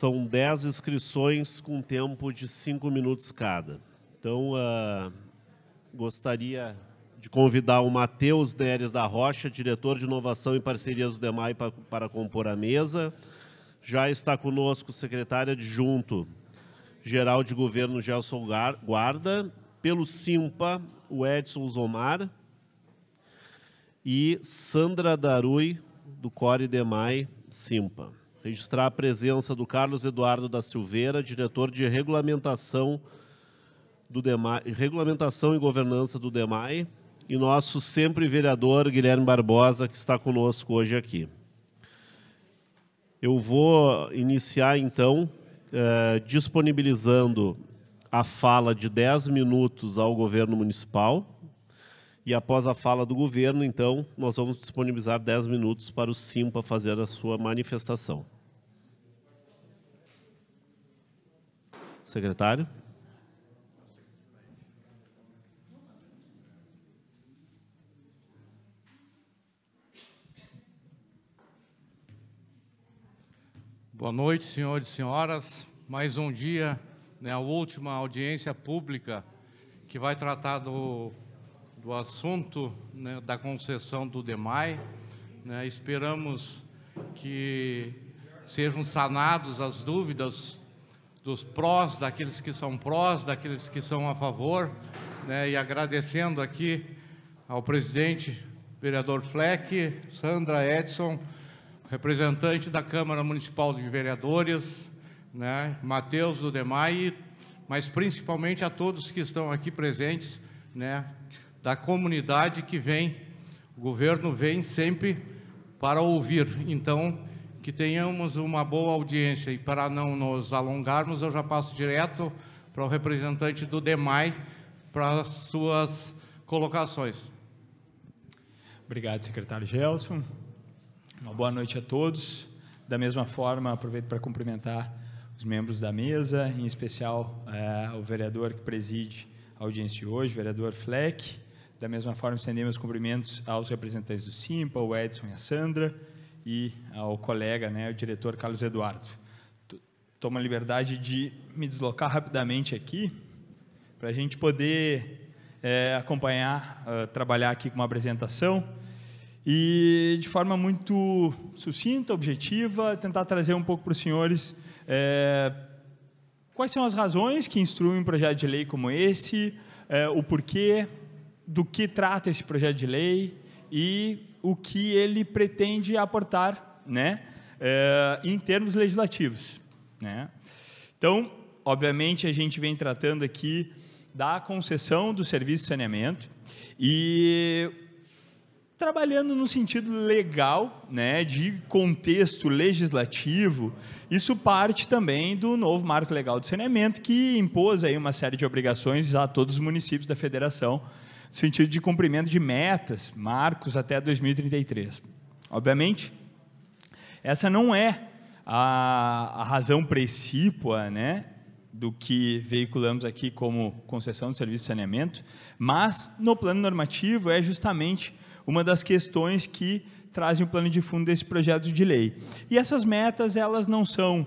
São 10 inscrições com tempo de 5 minutos cada. Então, gostaria de convidar o Matheus Neres da Rocha, diretor de Inovação e Parcerias do DEMAI, para compor a mesa. Já está conosco o secretário adjunto geral de governo, Gelson Guarda. Pelo SIMPA, o Edson Zomar. E Sandra Darui, do Core DEMAI SIMPA. Registrar a presença do Carlos Eduardo da Silveira, diretor de Regulamentação do DEMAI, Regulamentação e Governança do DEMAI, e nosso sempre vereador Guilherme Barbosa, que está conosco hoje aqui. Eu vou iniciar, então, disponibilizando a fala de 10 minutos ao governo municipal, e após a fala do governo, então, nós vamos disponibilizar 10 minutos para o SIMPA fazer a sua manifestação. Secretário. Boa noite, senhores e senhoras. Mais um dia, né, a última audiência pública que vai tratar do assunto, né, da concessão do DEMAI. Né, esperamos que sejam sanados as dúvidas dos prós, daqueles que são prós, daqueles que são a favor, né, e agradecendo aqui ao presidente, vereador Fleck, Sandra, Edson, representante da Câmara Municipal de Vereadores, né, Matheus do DEMAI, mas principalmente a todos que estão aqui presentes, né, da comunidade que vem, o governo vem sempre para ouvir. Então, que tenhamos uma boa audiência. E para não nos alongarmos, eu já passo direto para o representante do DEMAI para as suas colocações. Obrigado, secretário Gelson. Uma boa noite a todos. Da mesma forma, aproveito para cumprimentar os membros da mesa, em especial o vereador que preside a audiência de hoje, o vereador Fleck. Da mesma forma, estendemos cumprimentos aos representantes do SIMPA, o Edson e a Sandra, e ao colega, né, o diretor Carlos Eduardo. Tomo a liberdade de me deslocar rapidamente aqui, para a gente poder acompanhar, trabalhar aqui com uma apresentação, e de forma muito sucinta, objetiva, tentar trazer um pouco para os senhores quais são as razões que instruem um projeto de lei como esse, o porquê, do que trata esse projeto de lei e o que ele pretende aportar, né, em termos legislativos, né? Então, obviamente, a gente vem tratando aqui da concessão do serviço de saneamento e trabalhando no sentido legal, né, de contexto legislativo. Isso parte também do novo Marco Legal do Saneamento, que impôs aí uma série de obrigações a todos os municípios da federação, no sentido de cumprimento de metas, marcos até 2033. Obviamente, essa não é a razão precípua, né, do que veiculamos aqui como concessão de serviço de saneamento, mas no plano normativo é justamente uma das questões que trazem o plano de fundo desse projeto de lei. E essas metas, elas não são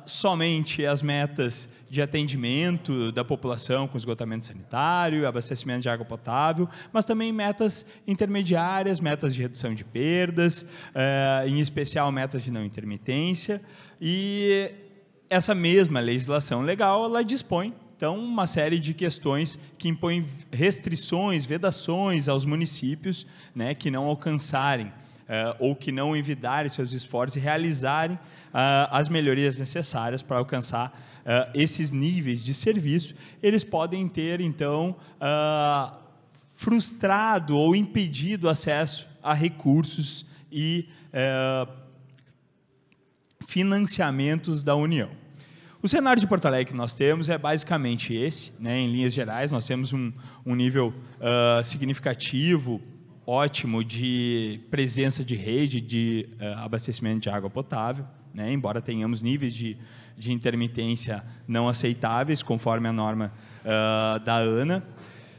somente as metas de atendimento da população com esgotamento sanitário, abastecimento de água potável, mas também metas intermediárias, metas de redução de perdas, em especial metas de não intermitência, e essa mesma legislação legal, ela dispõe, então, uma série de questões que impõem restrições, vedações aos municípios, né, que não alcançarem ou que não envidarem seus esforços e realizarem as melhorias necessárias para alcançar esses níveis de serviço. Eles podem ter, então, frustrado ou impedido acesso a recursos e financiamentos da União. O cenário de Porto Alegre que nós temos é basicamente esse, né, em linhas gerais. Nós temos um nível significativo, ótimo, de presença de rede de abastecimento de água potável, né, embora tenhamos níveis de intermitência não aceitáveis, conforme a norma da ANA,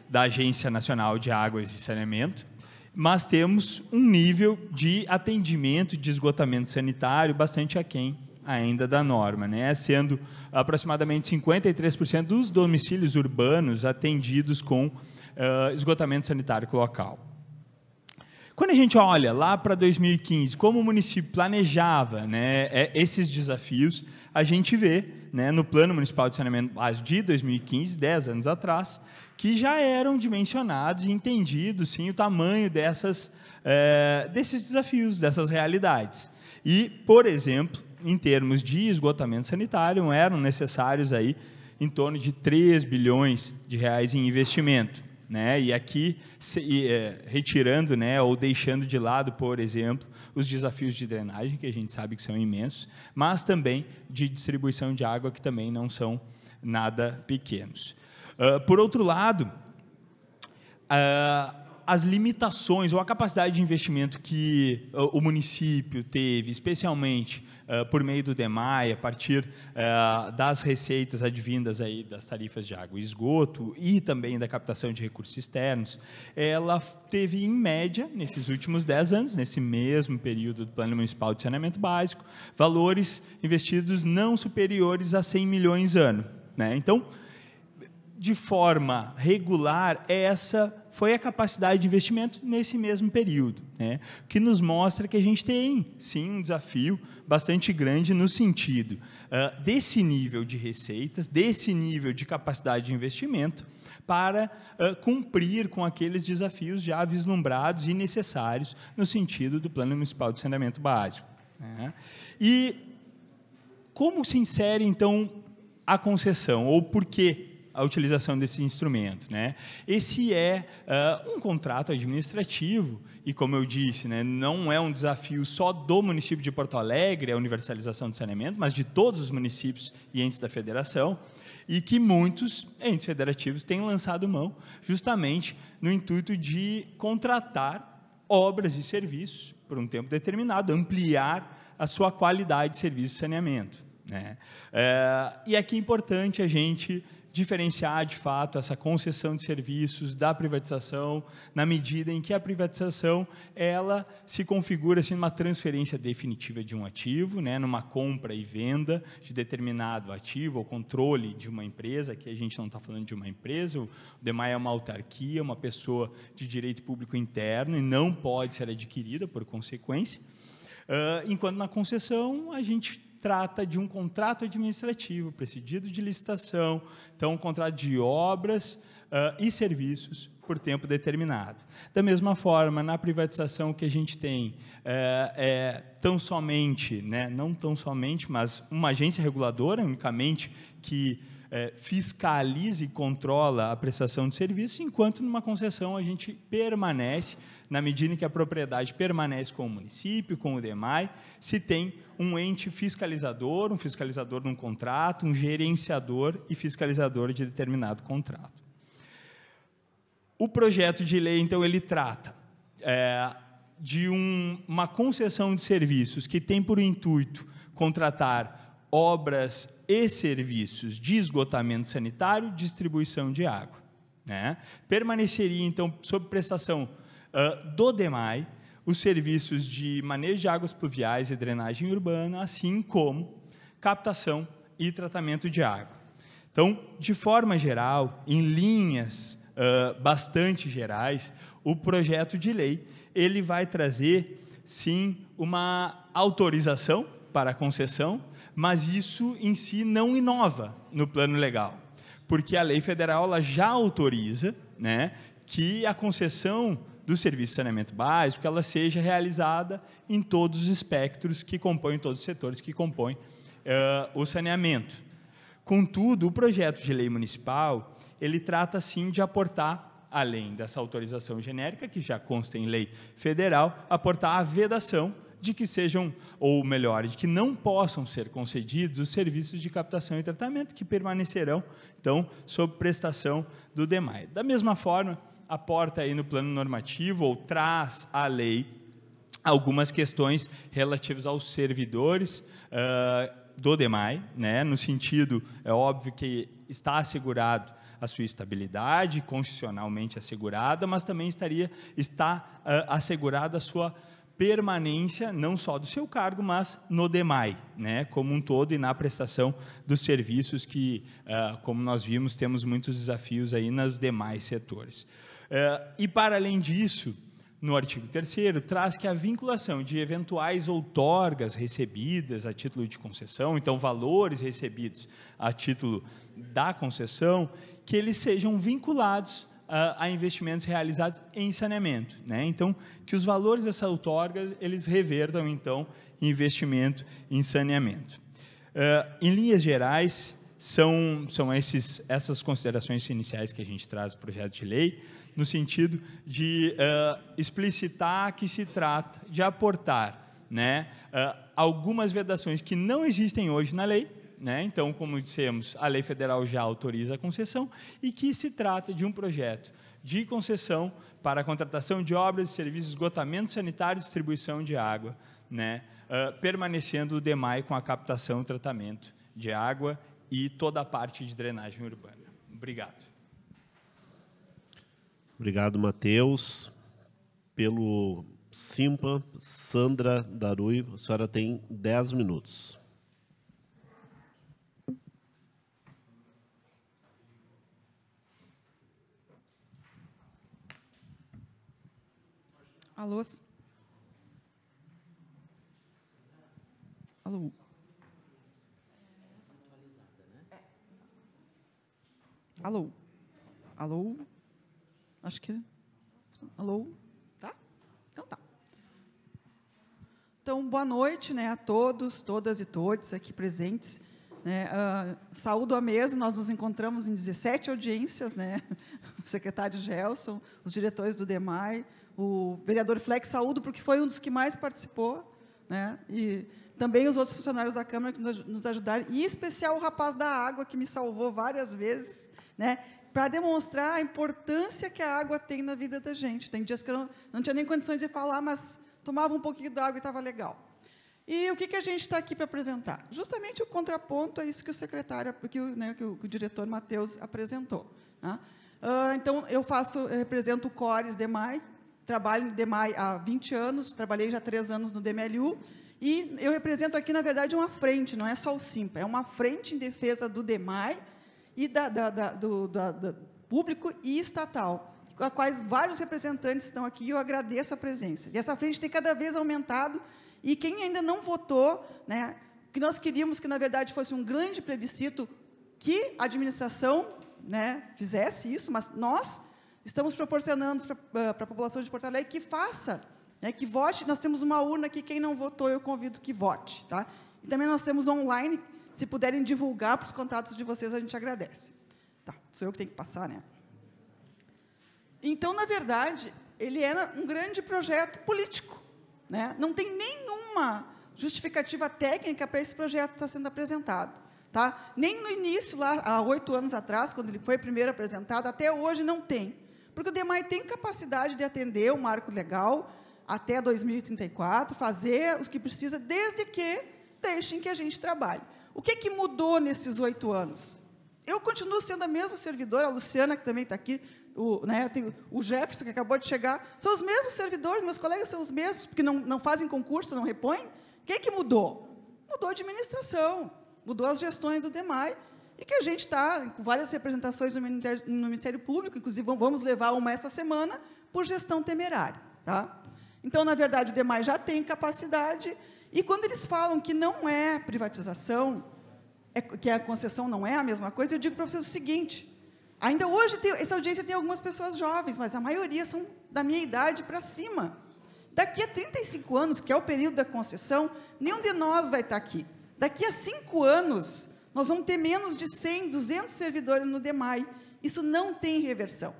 da Agência Nacional de Águas e Saneamento, mas temos um nível de atendimento de esgotamento sanitário bastante aquém ainda da norma, né? Sendo aproximadamente 53% dos domicílios urbanos atendidos com esgotamento sanitário local. Quando a gente olha lá para 2015, como o município planejava, né, esses desafios, a gente vê, né, no Plano Municipal de Saneamento Básico de 2015, 10 anos atrás, que já eram dimensionados e entendidos, sim, o tamanho desses desafios, dessas realidades. E, por exemplo, em termos de esgotamento sanitário, eram necessários aí em torno de 3 bilhões de reais em investimento. Né? E aqui, retirando, né, ou deixando de lado, por exemplo, os desafios de drenagem, que a gente sabe que são imensos, mas também de distribuição de água, que também não são nada pequenos. Por outro lado, as limitações ou a capacidade de investimento que o município teve, especialmente por meio do DEMAI, a partir das receitas advindas aí das tarifas de água e esgoto e também da captação de recursos externos, ela teve, em média, nesses últimos 10 anos, nesse mesmo período do Plano Municipal de Saneamento Básico, valores investidos não superiores a 100 milhões ano, né? Então, de forma regular, essa foi a capacidade de investimento nesse mesmo período, né? O que nos mostra que a gente tem, sim, um desafio bastante grande no sentido desse nível de receitas, desse nível de capacidade de investimento, para cumprir com aqueles desafios já vislumbrados e necessários no sentido do Plano Municipal de Saneamento Básico, né? E como se insere, então, a concessão, ou por que a utilização desse instrumento, né? Esse é um contrato administrativo e, como eu disse, né, não é um desafio só do município de Porto Alegre, a universalização do saneamento, mas de todos os municípios e entes da federação, e que muitos entes federativos têm lançado mão justamente no intuito de contratar obras e serviços por um tempo determinado, ampliar a sua qualidade de serviço de saneamento, né? E aqui é importante a gente diferenciar, de fato, essa concessão de serviços da privatização, na medida em que a privatização ela se configura assim, numa transferência definitiva de um ativo, né, numa compra e venda de determinado ativo, ou controle de uma empresa. Aqui a gente não está falando de uma empresa, o DEMAI é uma autarquia, uma pessoa de direito público interno, e não pode ser adquirida, por consequência. Enquanto na concessão, a gente trata de um contrato administrativo, precedido de licitação, então um contrato de obras e serviços por tempo determinado. Da mesma forma, na privatização, o que a gente tem tão somente, né, não tão somente, mas uma agência reguladora unicamente que fiscaliza e controla a prestação de serviço, enquanto numa concessão a gente permanece, na medida em que a propriedade permanece com o município, com o DEMAI, se tem um ente fiscalizador, um fiscalizador num contrato, um gerenciador e fiscalizador de determinado contrato. O projeto de lei, então, ele trata de uma concessão de serviços que tem por intuito contratar obras e serviços de esgotamento sanitário e distribuição de água, né? Permaneceria, então, sob prestação do DEMAI, os serviços de manejo de águas pluviais e drenagem urbana, assim como captação e tratamento de água. Então, de forma geral, em linhas bastante gerais, o projeto de lei ele vai trazer, sim, uma autorização para a concessão, mas isso em si não inova no plano legal, porque a lei federal ela já autoriza, né, que a concessão do serviço de saneamento básico ela seja realizada em todos os espectros que compõem, todos os setores que compõem o saneamento. Contudo, o projeto de lei municipal, ele trata, sim, de aportar, além dessa autorização genérica, que já consta em lei federal, aportar a vedação de que sejam, ou melhor, de que não possam ser concedidos os serviços de captação e tratamento, que permanecerão, então, sob prestação do DEMAI. Da mesma forma, aporta aí no plano normativo, ou traz à lei, algumas questões relativas aos servidores do DEMAI, né? No sentido, é óbvio que está assegurado a sua estabilidade, constitucionalmente assegurada, mas também está assegurada a sua permanência, não só do seu cargo, mas no DEMAI, né, como um todo, e na prestação dos serviços que, como nós vimos, temos muitos desafios aí nos demais setores. E, para além disso, no artigo 3º, traz que a vinculação de eventuais outorgas recebidas a título de concessão, então, valores recebidos a título da concessão, que eles sejam vinculados a investimentos realizados em saneamento, né? Então, que os valores dessa outorga, eles revertam, então, em investimento em saneamento. Em linhas gerais, são essas considerações iniciais que a gente traz no projeto de lei, no sentido de explicitar que se trata de aportar, né, algumas vedações que não existem hoje na lei, né? Então, como dissemos, a lei federal já autoriza a concessão, e que se trata de um projeto de concessão para a contratação de obras e serviços de esgotamento sanitário e distribuição de água, né? Permanecendo o DEMAI com a captação e tratamento de água e toda a parte de drenagem urbana. Obrigado. Obrigado, Matheus. Pelo Simpa, Sandra Darui, a senhora tem 10 minutos. Alô? Alô? Alô? Alô? Acho que... Alô? Tá? Então tá. Então, boa noite, né, a todos, todas e todos aqui presentes. Né, saúdo a mesa, nós nos encontramos em 17 audiências, né, o secretário Gelson, os diretores do DEMAI, o vereador Fleck, saúdo porque foi um dos que mais participou, né, e também os outros funcionários da Câmara que nos ajudaram, e em especial o rapaz da água, que me salvou várias vezes, né, para demonstrar a importância que a água tem na vida da gente. Tem dias que eu não tinha nem condições de falar, mas tomava um pouquinho de água e estava legal. E o que a gente está aqui para apresentar? Justamente o contraponto a isso que o secretário, que o diretor Matheus apresentou. Tá? Então, eu represento o CORES DEMAI, trabalho no DEMAI há 20 anos, trabalhei já 3 anos no DMLU, e eu represento aqui, na verdade, uma frente, não é só o Simpa, é uma frente em defesa do DEMAI e do público e estatal, a quais vários representantes estão aqui, e eu agradeço a presença. E essa frente tem cada vez aumentado, e quem ainda não votou, né, que nós queríamos que, na verdade, fosse um grande plebiscito, que a administração, né, fizesse isso, mas nós estamos proporcionando para a população de Porto Alegre que faça, né, que vote. Nós temos uma urna aqui, quem não votou, eu convido que vote. Tá? E também nós temos online, se puderem divulgar para os contatos de vocês, a gente agradece. Tá, sou eu que tenho que passar, né? Então, na verdade, ele era um grande projeto político, né? Não tem nenhuma justificativa técnica para esse projeto estar sendo apresentado. Tá? Nem no início, lá, há 8 anos atrás, quando ele foi primeiro apresentado, até hoje não tem. Porque o DEMAI tem capacidade de atender o marco legal até 2034, fazer os que precisa, desde que deixem que a gente trabalhe. O que mudou nesses 8 anos? Eu continuo sendo a mesma servidora, a Luciana, que também está aqui, tem o Jefferson, que acabou de chegar, são os mesmos servidores, meus colegas são os mesmos, porque não fazem concurso, não repõem. O que mudou? Mudou a administração, mudou as gestões do DEMAI, e que a gente está com várias representações no Ministério Público, inclusive vamos levar uma essa semana, por gestão temerária. Tá? Então, na verdade, o DEMAI já tem capacidade, e quando eles falam que não é privatização, que a concessão não é a mesma coisa, eu digo para vocês o seguinte, ainda hoje, essa audiência tem algumas pessoas jovens, mas a maioria são da minha idade para cima. Daqui a 35 anos, que é o período da concessão, nenhum de nós vai estar aqui. Daqui a 5 anos, nós vamos ter menos de 100, 200 servidores no DEMAI. Isso não tem reversão.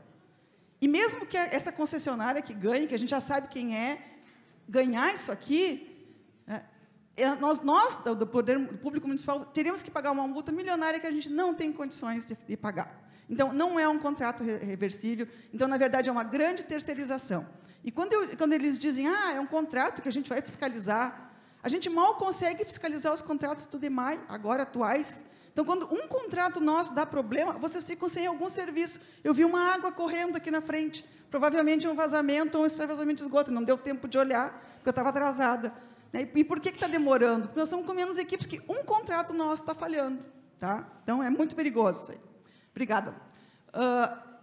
E mesmo que essa concessionária que ganhe, que a gente já sabe quem é, ganhar isso aqui, nós do Poder Público Municipal, teríamos que pagar uma multa milionária que a gente não tem condições de pagar. Então, não é um contrato reversível. Então, na verdade, é uma grande terceirização. E quando eles dizem, é um contrato que a gente vai fiscalizar, a gente mal consegue fiscalizar os contratos do DEMAI, agora atuais. Então, quando um contrato nosso dá problema, vocês ficam sem algum serviço. Eu vi uma água correndo aqui na frente, provavelmente um vazamento ou um extravasamento de esgoto, não deu tempo de olhar, porque eu estava atrasada. Né? E por que está demorando? Porque nós estamos com menos equipes, que um contrato nosso está falhando. Tá? Então, é muito perigoso isso aí. Obrigada.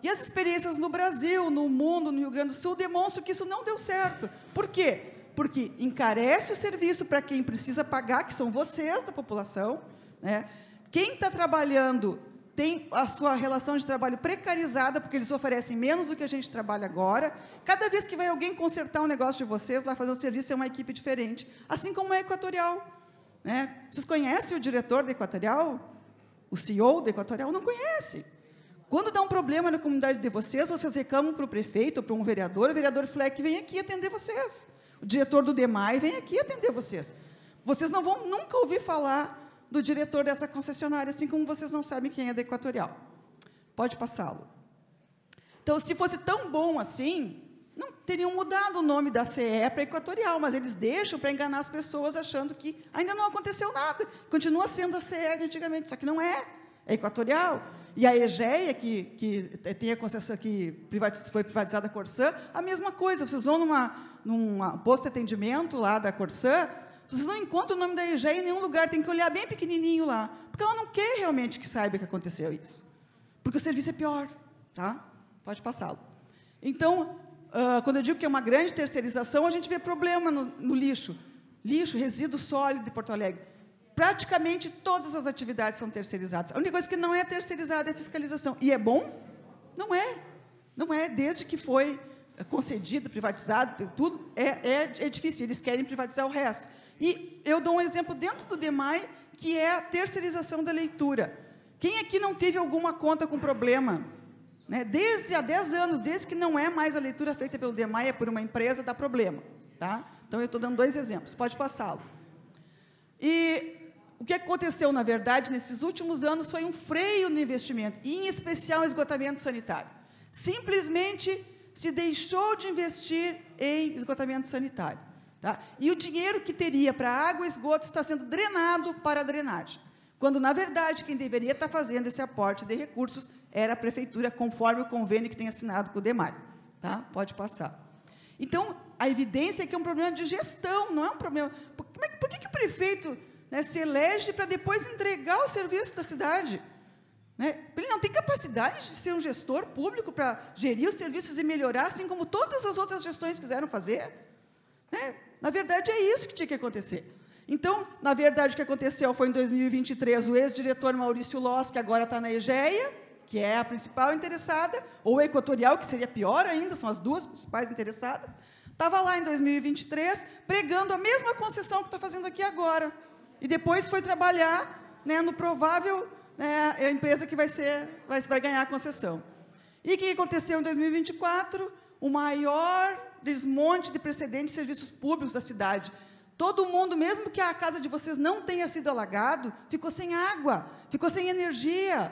E as experiências no Brasil, no mundo, no Rio Grande do Sul, demonstram que isso não deu certo. Por quê? Porque encarece o serviço para quem precisa pagar, que são vocês da população. Né? Quem está trabalhando tem a sua relação de trabalho precarizada, porque eles oferecem menos do que a gente trabalha agora. Cada vez que vai alguém consertar um negócio de vocês, lá fazer um serviço, é uma equipe diferente. Assim como a Equatorial. Né? Vocês conhecem o diretor da Equatorial? O CEO da Equatorial? Não conhece. Quando dá um problema na comunidade de vocês, vocês reclamam para o prefeito ou para um vereador, o vereador Fleck vem aqui atender vocês. O diretor do DEMAI vem aqui atender vocês. Vocês não vão nunca ouvir falar do diretor dessa concessionária, assim como vocês não sabem quem é da Equatorial. Pode passá-lo. Então, se fosse tão bom assim, não teriam mudado o nome da CE para Equatorial, mas eles deixam para enganar as pessoas, achando que ainda não aconteceu nada. Continua sendo a CE de antigamente, só que não é. É Equatorial. E a EGEA, que tem a concessão que foi privatizada a Corsã, a mesma coisa. Vocês vão num posto de atendimento lá da Corsã, vocês não encontram o nome da EGEA em nenhum lugar, tem que olhar bem pequenininho lá, porque ela não quer realmente que saiba que aconteceu isso, porque o serviço é pior, tá? Pode passá-lo. Então, quando eu digo que é uma grande terceirização, a gente vê problema no lixo, resíduo sólido de Porto Alegre. Praticamente todas as atividades são terceirizadas. A única coisa que não é terceirizada é a fiscalização. E é bom? Não é. Não é, desde que foi concedido, privatizado, tudo, é difícil. Eles querem privatizar o resto. E eu dou um exemplo dentro do DEMAI, que é a terceirização da leitura. Quem aqui não teve alguma conta com problema? Né? Desde há 10 anos, desde que não é mais a leitura feita pelo DEMAI, é por uma empresa, dá problema. Tá? Então, eu estou dando 2 exemplos. Pode passá-lo. E o que aconteceu, na verdade, nesses últimos anos, foi um freio no investimento, e, em especial, esgotamento sanitário. Simplesmente se deixou de investir em esgotamento sanitário. Tá? E o dinheiro que teria para água e esgoto está sendo drenado para a drenagem, quando, na verdade, quem deveria estar fazendo esse aporte de recursos era a prefeitura, conforme o convênio que tem assinado com o DEMAI. Tá? Pode passar. Então, a evidência é que é um problema de gestão, não é um problema... Por que o prefeito, né, se elege para depois entregar o serviço da cidade? Né? Ele não tem capacidade de ser um gestor público para gerir os serviços e melhorar, assim como todas as outras gestões quiseram fazer? Né? Na verdade, é isso que tinha que acontecer. Então, na verdade, o que aconteceu foi, em 2023, o ex-diretor Maurício Loss, que agora está na EGEA, que é a principal interessada, ou a Equatorial, que seria pior ainda, são as duas principais interessadas, estava lá em 2023, pregando a mesma concessão que está fazendo aqui agora. E depois foi trabalhar, né, no provável, né, a empresa que vai ganhar a concessão. E o que aconteceu em 2024? O maior desmonte de precedentes de serviços públicos da cidade. Todo mundo, mesmo que a casa de vocês não tenha sido alagado, ficou sem água, ficou sem energia.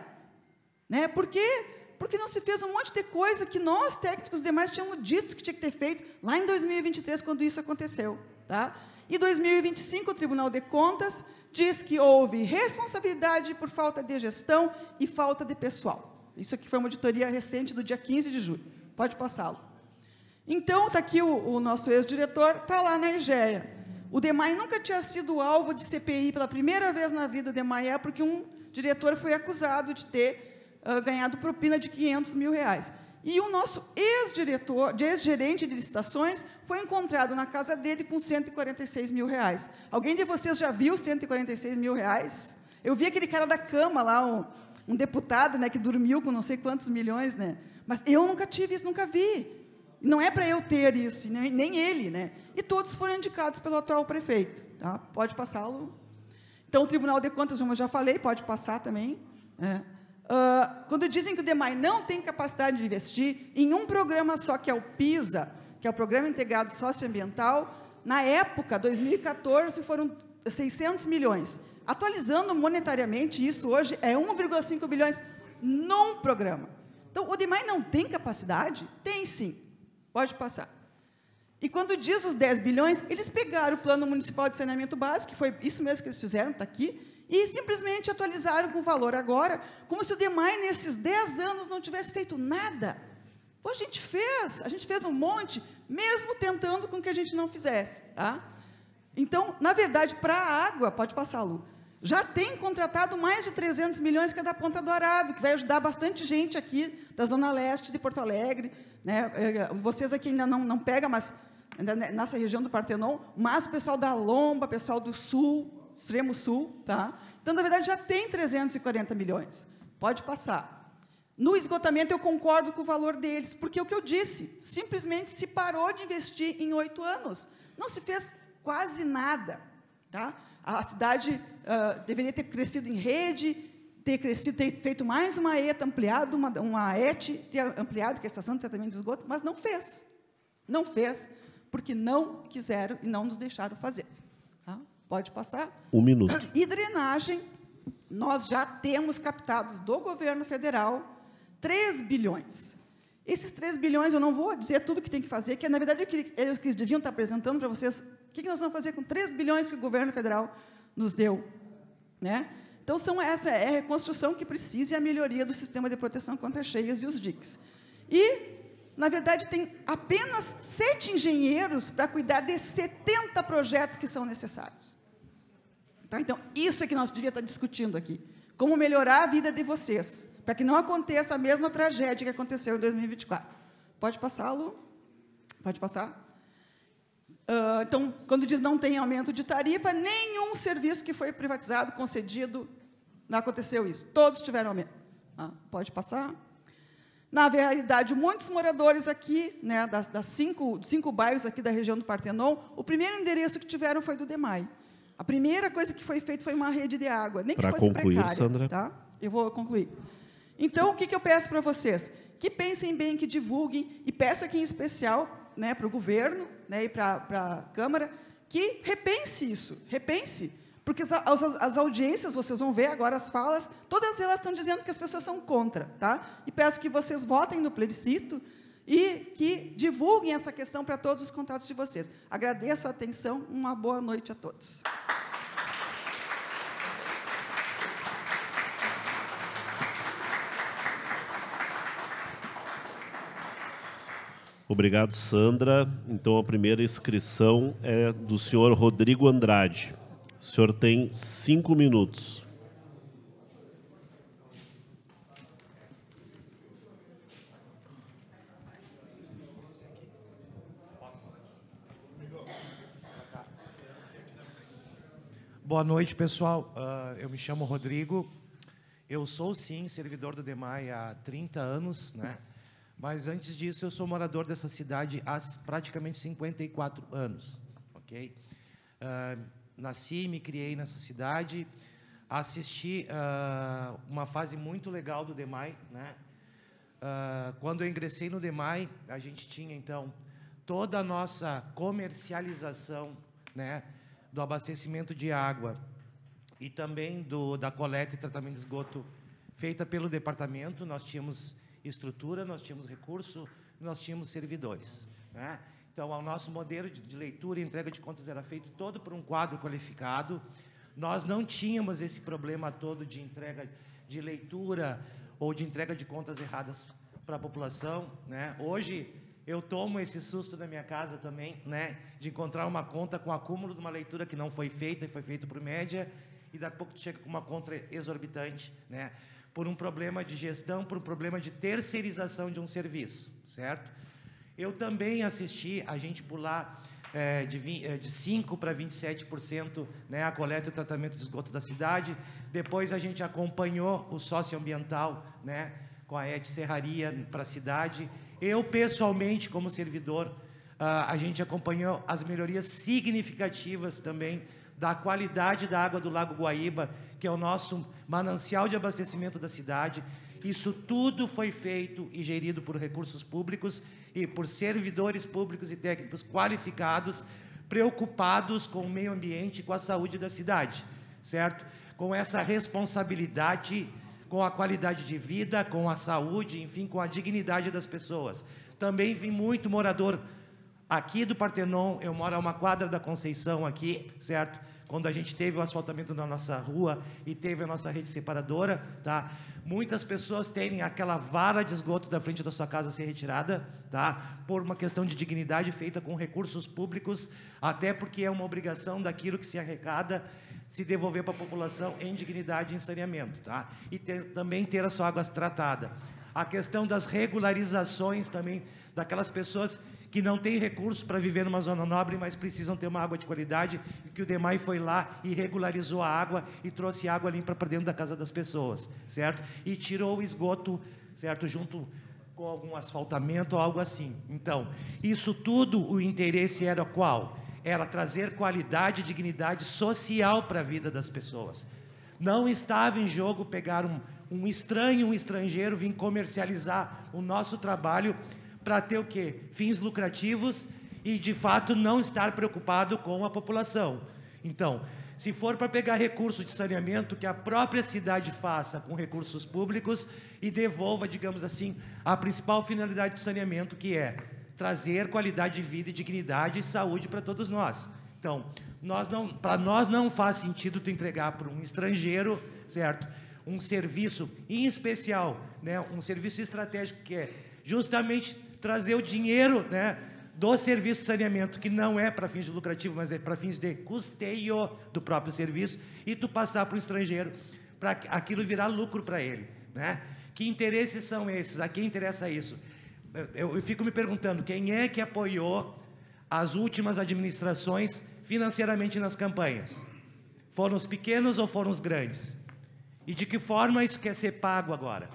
Né? Por quê? Porque não se fez um monte de coisa que nós, técnicos demais, tínhamos dito que tinha que ter feito lá em 2023, quando isso aconteceu. Tá? Em 2025, o Tribunal de Contas diz que houve responsabilidade por falta de gestão e falta de pessoal. Isso aqui foi uma auditoria recente do dia 15 de julho. Pode passá-lo. Então, está aqui o nosso ex-diretor, está lá na EGEA. O DEMAI nunca tinha sido alvo de CPI, pela primeira vez na vida do DEMAI, porque um diretor foi acusado de ter ganhado propina de R$500 mil. E o nosso ex-gerente de licitações foi encontrado na casa dele com R$146 mil. Alguém de vocês já viu R$146 mil? Eu vi aquele cara da cama lá, um deputado, né, que dormiu com não sei quantos milhões, né? Mas eu nunca tive isso, nunca vi. Não é para eu ter isso, nem ele, né? E todos foram indicados pelo atual prefeito. Tá? Pode passá-lo. Então, o Tribunal de Contas, como eu já falei, pode passar também. Né? Quando dizem que o DEMAI não tem capacidade de investir em um programa só, que é o PISA, que é o Programa Integrado Socioambiental, na época, 2014, foram 600 milhões. Atualizando monetariamente, isso hoje é 1,5 bilhões num programa. Então, o DEMAI não tem capacidade? Tem, sim. Pode passar. E quando diz os 10 bilhões, eles pegaram o Plano Municipal de Saneamento Básico, que foi isso mesmo que eles fizeram, está aqui, e simplesmente atualizaram com o valor agora, como se o DEMAI, nesses 10 anos, não tivesse feito nada. Pô, a gente fez um monte, mesmo tentando com que a gente não fizesse. Tá? Então, na verdade, para a água, pode passar, Lu, já tem contratado mais de 300 milhões que é da Ponta do Arado, que vai ajudar bastante gente aqui da Zona Leste de Porto Alegre. Né? Vocês aqui ainda não pegam, mas nessa região do Partenon, mas o pessoal da Lomba, pessoal do Sul, extremo Sul. Tá? Então, na verdade, já tem 340 milhões. Pode passar. No esgotamento, eu concordo com o valor deles, porque o que eu disse, simplesmente se parou de investir em 8 anos. Não se fez quase nada. Tá? A cidade deveria ter crescido em rede, ter feito mais uma ETA ampliada, uma ET ter ampliado, que é a Estação de Tratamento de Esgoto, mas não fez. Não fez, porque não quiseram e não nos deixaram fazer. Tá? Pode passar. 1 minuto. E drenagem, nós já temos captados do governo federal 3 bilhões. Esses 3 bilhões, eu não vou dizer tudo que tem que fazer, que, na verdade, eles deviam estar apresentando para vocês o que nós vamos fazer com 3 bilhões que o governo federal nos deu. Né? Então, essa é a reconstrução que precisa e a melhoria do sistema de proteção contra cheias e os diques. E, na verdade, tem apenas 7 engenheiros para cuidar de 70 projetos que são necessários. Tá? Então, isso é que nós devíamos estar discutindo aqui. Como melhorar a vida de vocês, para que não aconteça a mesma tragédia que aconteceu em 2024. Pode passar, Lu? Pode passar? Então, quando diz não tem aumento de tarifa, nenhum serviço que foi privatizado, concedido, não aconteceu isso. Todos tiveram aumento. Pode passar? Na realidade, muitos moradores aqui, né, das 5 bairros aqui da região do Partenon, o primeiro endereço que tiveram foi do DEMAI. A primeira coisa que foi feita foi uma rede de água, nem que fosse precária. Sandra. Tá? Eu vou concluir. Então, o que eu peço para vocês? Que pensem bem, que divulguem, e peço aqui em especial, né, para o governo, né, e para a Câmara, que repense isso, repense, porque as audiências, vocês vão ver agora as falas, todas elas estão dizendo que as pessoas são contra, tá? E peço que vocês votem no plebiscito e que divulguem essa questão para todos os contatos de vocês. Agradeço a atenção, uma boa noite a todos. Obrigado, Sandra. Então, a primeira inscrição é do senhor Rodrigo Andrade. O senhor tem 5 minutos. Boa noite, pessoal. Eu me chamo Rodrigo. Eu sou, sim, servidor do DEMAI há 30 anos, né? Mas, antes disso, eu sou morador dessa cidade há praticamente 54 anos, ok? Nasci e me criei nessa cidade, assisti uma fase muito legal do DEMAI, né? Quando eu ingressei no DEMAI, a gente tinha, então, toda a nossa comercialização, né, do abastecimento de água e também da coleta e tratamento de esgoto feita pelo departamento. Nós tínhamos estrutura, nós tínhamos recurso, nós tínhamos servidores, né? Então, o nosso modelo de leitura e entrega de contas era feito todo por um quadro qualificado. Nós não tínhamos esse problema todo de entrega de leitura ou de entrega de contas erradas para a população, né? Hoje, eu tomo esse susto na minha casa também, né, de encontrar uma conta com acúmulo de uma leitura que não foi feita e foi feita por média, e daqui a pouco tu chega com uma conta exorbitante, né, por um problema de gestão, por um problema de terceirização de um serviço, certo? Eu também assisti a gente pular de 5% para 27%, né, a coleta e o tratamento de esgoto da cidade. Depois a gente acompanhou o socioambiental, né, com a ET Serraria para a cidade. Eu, pessoalmente, como servidor, a gente acompanhou as melhorias significativas também da qualidade da água do Lago Guaíba, que é o nosso manancial de abastecimento da cidade. Isso tudo foi feito e gerido por recursos públicos e por servidores públicos e técnicos qualificados, preocupados com o meio ambiente e com a saúde da cidade, certo? Com essa responsabilidade, com a qualidade de vida, com a saúde, enfim, com a dignidade das pessoas. Também vi muito morador aqui do Partenon, eu moro a uma quadra da Conceição aqui, certo? quando a gente teve o asfaltamento na nossa rua e teve a nossa rede separadora, tá? Muitas pessoas têm aquela vara de esgoto da frente da sua casa ser retirada, tá? Por uma questão de dignidade feita com recursos públicos, até porque é uma obrigação daquilo que se arrecada se devolver para a população em dignidade e em saneamento, tá? E também ter a sua água tratada. A questão das regularizações também, daquelas pessoas que não têm recursos para viver numa zona nobre, mas precisam ter uma água de qualidade, e que o DEMAI foi lá e regularizou a água e trouxe água limpa para dentro da casa das pessoas, certo? E tirou o esgoto, certo? Junto com algum asfaltamento ou algo assim. Então, isso tudo, o interesse era qual? Era trazer qualidade e dignidade social para a vida das pessoas. Não estava em jogo pegar um estranho, um estrangeiro, vir comercializar o nosso trabalho para ter o quê? Fins lucrativos e, de fato, não estar preocupado com a população. Então, se for para pegar recurso de saneamento, que a própria cidade faça com recursos públicos e devolva, digamos assim, a principal finalidade de saneamento, que é trazer qualidade de vida e dignidade e saúde para todos nós. Então, para nós não faz sentido tu entregar para um estrangeiro, certo? Um serviço, em especial, né? Um serviço estratégico, que é justamente trazer o dinheiro, né, do serviço de saneamento, que não é para fins lucrativos, mas é para fins de custeio do próprio serviço, e tu passar para o estrangeiro, para aquilo virar lucro para ele, né? Que interesses são esses? A quem interessa isso? Eu fico me perguntando, quem é que apoiou as últimas administrações financeiramente nas campanhas? Foram os pequenos ou foram os grandes? E de que forma isso quer ser pago agora?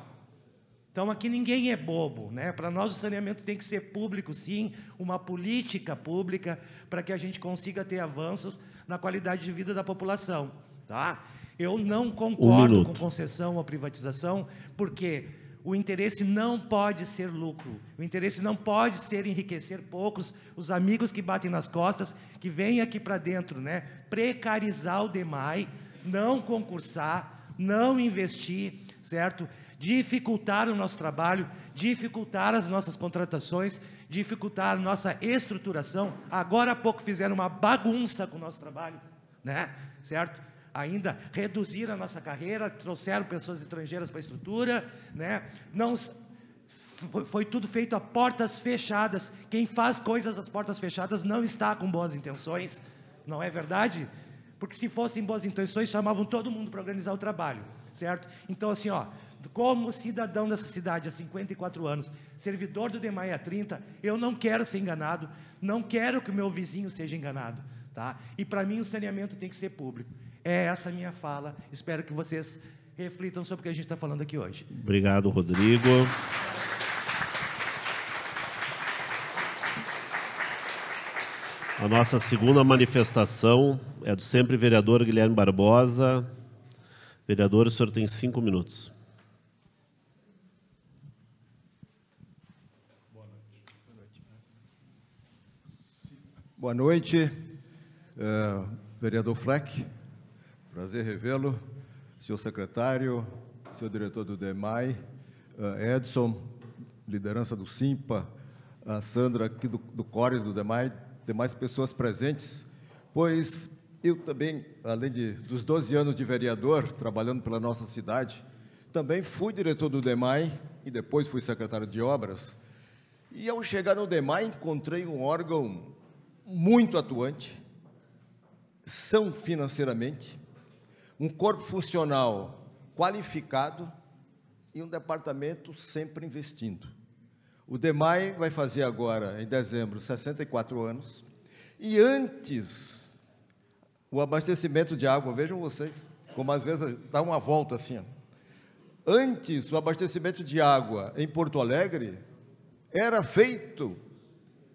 Então, aqui ninguém é bobo, né? Para nós o saneamento tem que ser público, sim, uma política pública para que a gente consiga ter avanços na qualidade de vida da população, tá? Eu não concordo com concessão ou privatização, porque o interesse não pode ser lucro, o interesse não pode ser enriquecer poucos, os amigos que batem nas costas, que vêm aqui para dentro, né? Precarizar o DEMAI, não concursar, não investir, certo? Dificultar o nosso trabalho, dificultar as nossas contratações, dificultar a nossa estruturação. Agora há pouco fizeram uma bagunça com o nosso trabalho, né? Certo? Ainda reduziram a nossa carreira, trouxeram pessoas estrangeiras para a estrutura, né? Não, foi tudo feito a portas fechadas. Quem faz coisas às portas fechadas não está com boas intenções, não é verdade? Porque se fossem boas intenções, chamavam todo mundo para organizar o trabalho, certo? Então, assim, ó, como cidadão dessa cidade há 54 anos, servidor do DEMAI há 30, eu não quero ser enganado, não quero que o meu vizinho seja enganado, tá? E para mim o saneamento tem que ser público. É essa a minha fala, espero que vocês reflitam sobre o que a gente está falando aqui hoje. Obrigado, Rodrigo. A nossa segunda manifestação é do sempre vereador Guilherme Barbosa. Vereador, o senhor tem 5 minutos. Boa noite, vereador Fleck, prazer revê-lo, senhor secretário, senhor diretor do DEMAI, Edson, liderança do SIMPA, a Sandra aqui do CORES do DEMAI, demais pessoas presentes, pois eu também, além dos 12 anos de vereador, trabalhando pela nossa cidade, também fui diretor do DEMAI e depois fui secretário de obras, e ao chegar no DEMAI encontrei um órgão muito atuante, são financeiramente, um corpo funcional qualificado e um departamento sempre investindo. O DEMAI vai fazer agora, em dezembro, 64 anos, e antes, o abastecimento de água, vejam vocês, como às vezes dá uma volta assim, ó. Antes, o abastecimento de água em Porto Alegre era feito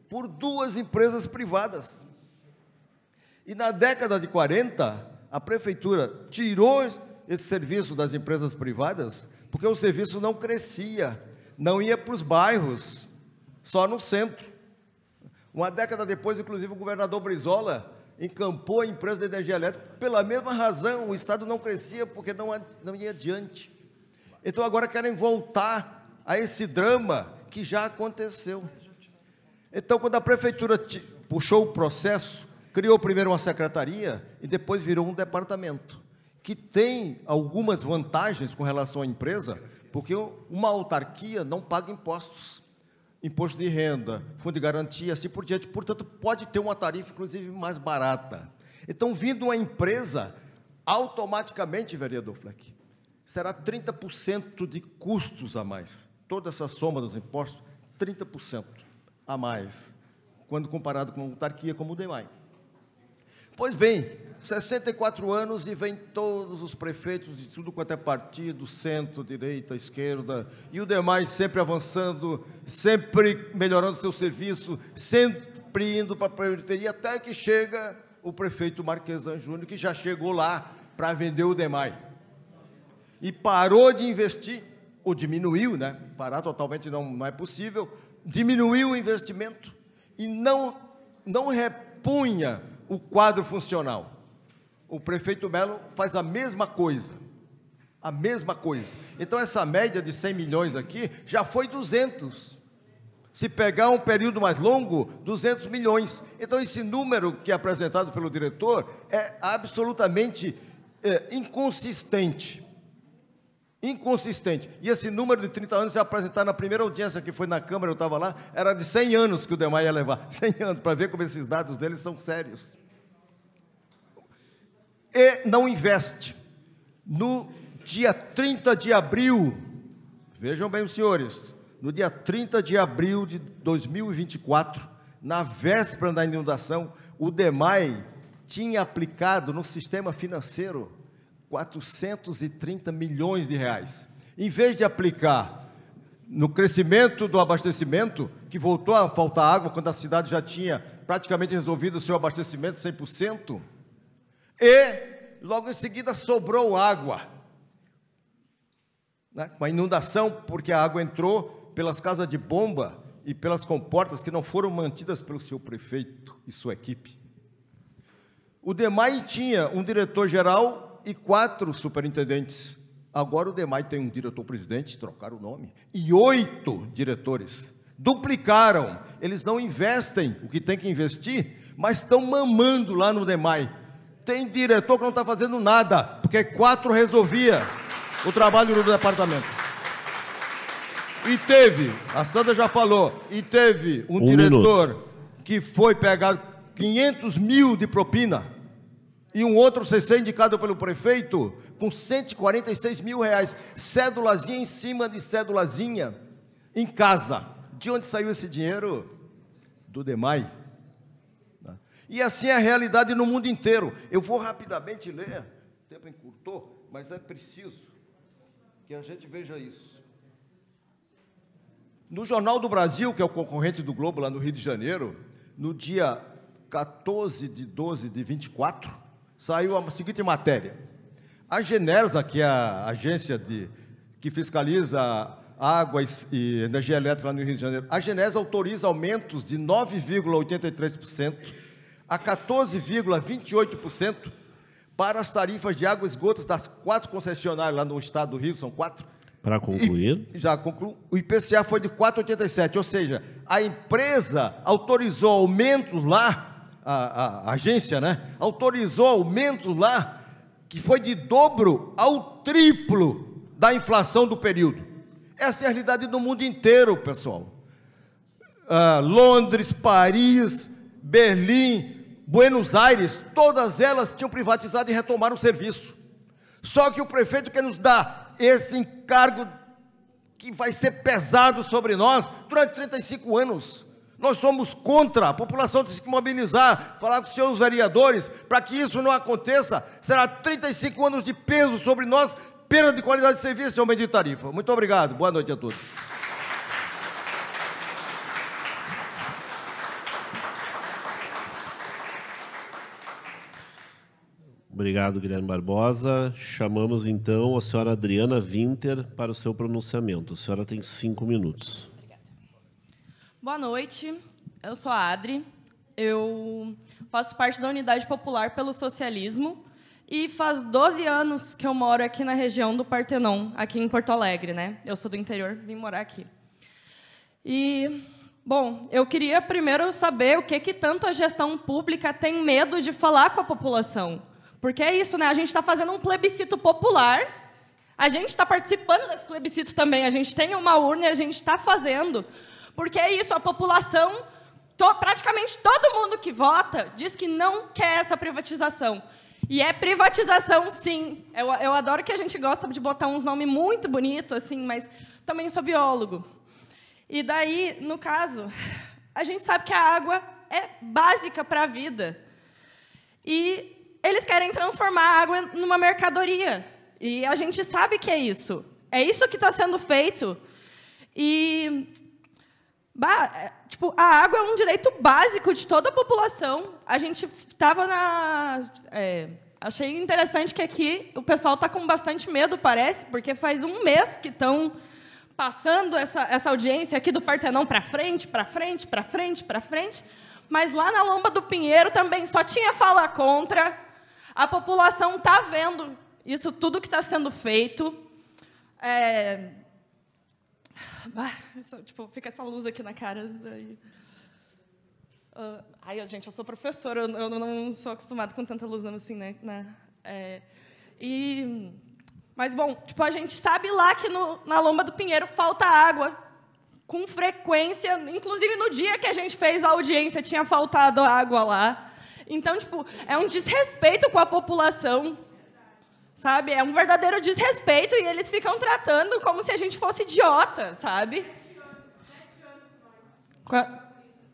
por 2 empresas privadas. E na década de 40, a prefeitura tirou esse serviço das empresas privadas, porque o serviço não crescia, não ia para os bairros, só no centro. Uma década depois, inclusive, o governador Brizola encampou a empresa de energia elétrica, pela mesma razão, o Estado não crescia, porque não ia adiante. Então, agora querem voltar a esse drama que já aconteceu. Então, quando a prefeitura puxou o processo, criou primeiro uma secretaria e depois virou um departamento, que tem algumas vantagens com relação à empresa, porque uma autarquia não paga impostos, imposto de renda, fundo de garantia, assim por diante, portanto, pode ter uma tarifa, inclusive, mais barata. Então, vindo uma empresa, automaticamente, vereador Fleck, será 30% de custos a mais. Toda essa soma dos impostos, 30% a mais, quando comparado com uma autarquia como o DEMAI. Pois bem, 64 anos e vem todos os prefeitos de tudo quanto é partido, centro, direita, esquerda, e o DEMAI sempre avançando, sempre melhorando seu serviço, sempre indo para a periferia, até que chega o prefeito Marquesan Júnior, que já chegou lá para vender o DEMAI. E parou de investir, ou diminuiu, né? Parar totalmente não é possível, diminuiu o investimento e não repunha o quadro funcional. O prefeito Melo faz a mesma coisa. A mesma coisa. Então, essa média de 100 milhões aqui já foi 200. Se pegar um período mais longo, 200 milhões. Então, esse número que é apresentado pelo diretor é absolutamente inconsistente. Inconsistente. E esse número de 30 anos, se apresentar na primeira audiência que foi na Câmara, eu estava lá, era de 100 anos que o DEMAI ia levar. 100 anos, para ver como esses dados deles são sérios. E não investe. No dia 30 de abril, vejam bem os senhores, no dia 30 de abril de 2024, na véspera da inundação, o DEMAI tinha aplicado no sistema financeiro 430 milhões de reais. Em vez de aplicar no crescimento do abastecimento, que voltou a faltar água quando a cidade já tinha praticamente resolvido o seu abastecimento 100%, e logo em seguida sobrou água, né? Com a inundação, porque a água entrou pelas casas de bomba e pelas comportas que não foram mantidas pelo seu prefeito e sua equipe. O DEMAI tinha um diretor-geral e 4 superintendentes. Agora o DEMAI tem um diretor-presidente, trocaram o nome, e 8 diretores. Duplicaram. Eles não investem o que tem que investir, mas estão mamando lá no DEMAI. Tem diretor que não está fazendo nada, porque 4 resolvia o trabalho do departamento. E teve, a Sandra já falou, e teve um diretor que foi pegar 500 mil de propina, e um outro CC indicado pelo prefeito com 146 mil reais, cédulazinha em cima de cédulazinha, em casa. De onde saiu esse dinheiro? Do DEMAI. E assim é a realidade no mundo inteiro. Eu vou rapidamente ler, o tempo encurtou, mas é preciso que a gente veja isso. No Jornal do Brasil, que é o concorrente do Globo, lá no Rio de Janeiro, no dia 14 de 12 de 24, saiu a seguinte matéria. A Genersa, que é a agência que fiscaliza água e energia elétrica lá no Rio de Janeiro, a Genersa autoriza aumentos de 9,83% a 14,28% para as tarifas de água e esgotos das 4 concessionárias lá no estado do Rio, são 4. Para concluir? Já concluo. O IPCA foi de 4,87, ou seja, a empresa autorizou aumentos lá, a agência, né, autorizou aumentos lá que foi de dobro ao triplo da inflação do período. Essa é a realidade do mundo inteiro, pessoal. Londres, Paris, Berlim, Buenos Aires, todas elas tinham privatizado e retomaram o serviço. Só que o prefeito quer nos dar esse encargo que vai ser pesado sobre nós durante 35 anos. Nós somos contra, a população tem que se mobilizar, falar com os senhores vereadores, para que isso não aconteça. Será 35 anos de peso sobre nós, perda de qualidade de serviço e aumento de tarifa. Muito obrigado, boa noite a todos. Obrigado, Guilherme Barbosa. Chamamos, então, a senhora Adriana Winter para o seu pronunciamento. A senhora tem 5 minutos. Boa noite, eu sou a Adri, eu faço parte da Unidade Popular pelo Socialismo e faz 12 anos que eu moro aqui na região do Partenon, aqui em Porto Alegre, né? Eu sou do interior, vim morar aqui. E Bom, eu queria primeiro saber o que tanto a gestão pública tem medo de falar com a população. Porque é isso, né? A gente está fazendo um plebiscito popular, a gente está participando desse plebiscito também, a gente tem uma urna e a gente está fazendo. Porque é isso, a população, praticamente todo mundo que vota, diz que não quer essa privatização. E é privatização, sim. Eu adoro que a gente gosta de botar uns nomes muito bonitos, assim, mas também sou biólogo. E daí, no caso, a gente sabe que a água é básica para a vida. E eles querem transformar a água numa mercadoria. E a gente sabe que é isso. É isso que está sendo feito. E, tipo, a água é um direito básico de toda a população. A gente estava achei interessante que aqui o pessoal está com bastante medo, parece, porque faz um mês que estão passando essa audiência aqui do Partenon para frente, para frente, para frente, para frente, mas lá na Lomba do Pinheiro também só tinha fala contra. A população está vendo isso tudo que está sendo feito. Tipo, fica essa luz aqui na cara. Gente, eu sou professora, eu não sou acostumada com tanta luz assim, né? Mas, bom, tipo, a gente sabe lá que na Lomba do Pinheiro falta água com frequência, inclusive no dia que a gente fez a audiência tinha faltado água lá. Então, tipo, é um desrespeito com a população, sabe? É um verdadeiro desrespeito e eles ficam tratando como se a gente fosse idiota, sabe?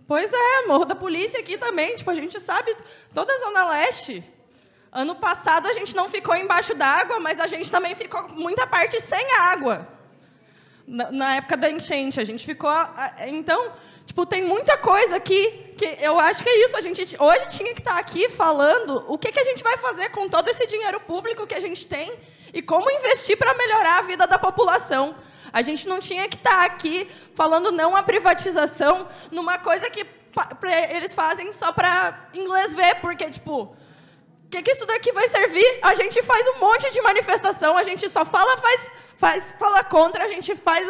Pois é, Morro da Polícia aqui também, tipo, a gente sabe, toda a Zona Leste. Ano passado a gente não ficou embaixo d'água, mas a gente também ficou muita parte sem água. Na época da enchente, a gente ficou... Então, tipo, tem muita coisa aqui que eu acho que é isso. A gente hoje tinha que estar aqui falando o que a gente vai fazer com todo esse dinheiro público que a gente tem e como investir para melhorar a vida da população. A gente não tinha que estar aqui falando não à privatização numa coisa que eles fazem só para inglês ver, porque, tipo... O que isso daqui vai servir? A gente faz um monte de manifestação, a gente só fala contra, a gente faz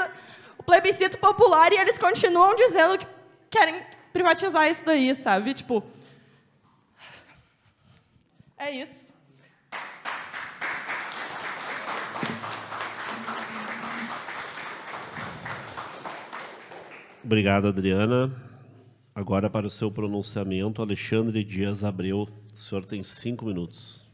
o plebiscito popular e eles continuam dizendo que querem privatizar isso daí, sabe? Tipo, é isso. Obrigado, Adriana. Agora, para o seu pronunciamento, Alexandre Dias Abreu. O senhor tem 5 minutos.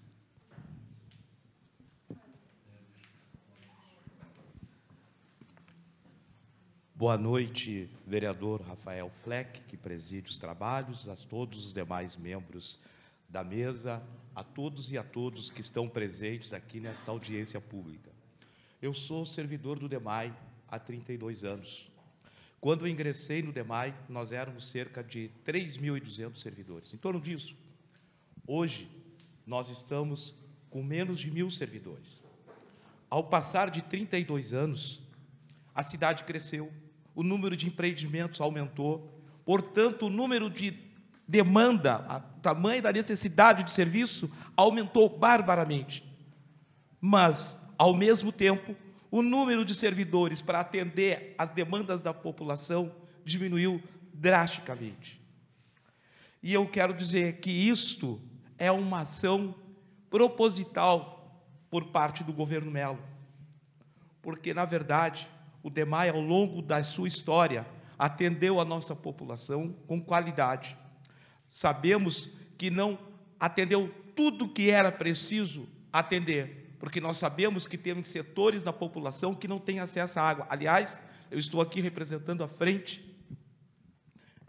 Boa noite, vereador Rafael Fleck, que preside os trabalhos, a todos os demais membros da mesa, a todos e a todos que estão presentes aqui nesta audiência pública. Eu sou servidor do DEMAI há 32 anos. Quando eu ingressei no DEMAI, nós éramos cerca de 3.200 servidores, em torno disso. Hoje, nós estamos com menos de 1.000 servidores. Ao passar de 32 anos, a cidade cresceu, o número de empreendimentos aumentou, portanto, o número de demanda, o tamanho da necessidade de serviço aumentou barbaramente. Mas, ao mesmo tempo, o número de servidores para atender às demandas da população diminuiu drasticamente. E eu quero dizer que isto é uma ação proposital por parte do governo Melo, porque, na verdade, o DEMAI, ao longo da sua história, atendeu a nossa população com qualidade. Sabemos que não atendeu tudo que era preciso atender, porque nós sabemos que temos setores da população que não têm acesso à água. Aliás, eu estou aqui representando a frente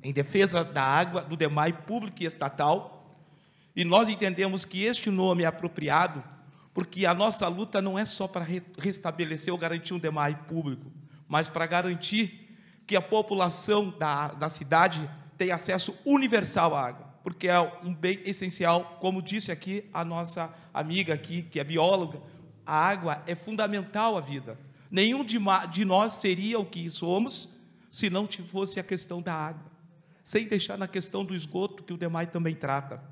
em defesa da água do DEMAI público e estatal, e nós entendemos que este nome é apropriado, porque a nossa luta não é só para restabelecer ou garantir um DEMAI público, mas para garantir que a população da cidade tenha acesso universal à água, porque é um bem essencial, como disse aqui a nossa amiga aqui, que é bióloga, a água é fundamental à vida. Nenhum de nós seria o que somos se não fosse a questão da água, sem deixar na questão do esgoto, que o DEMAI também trata.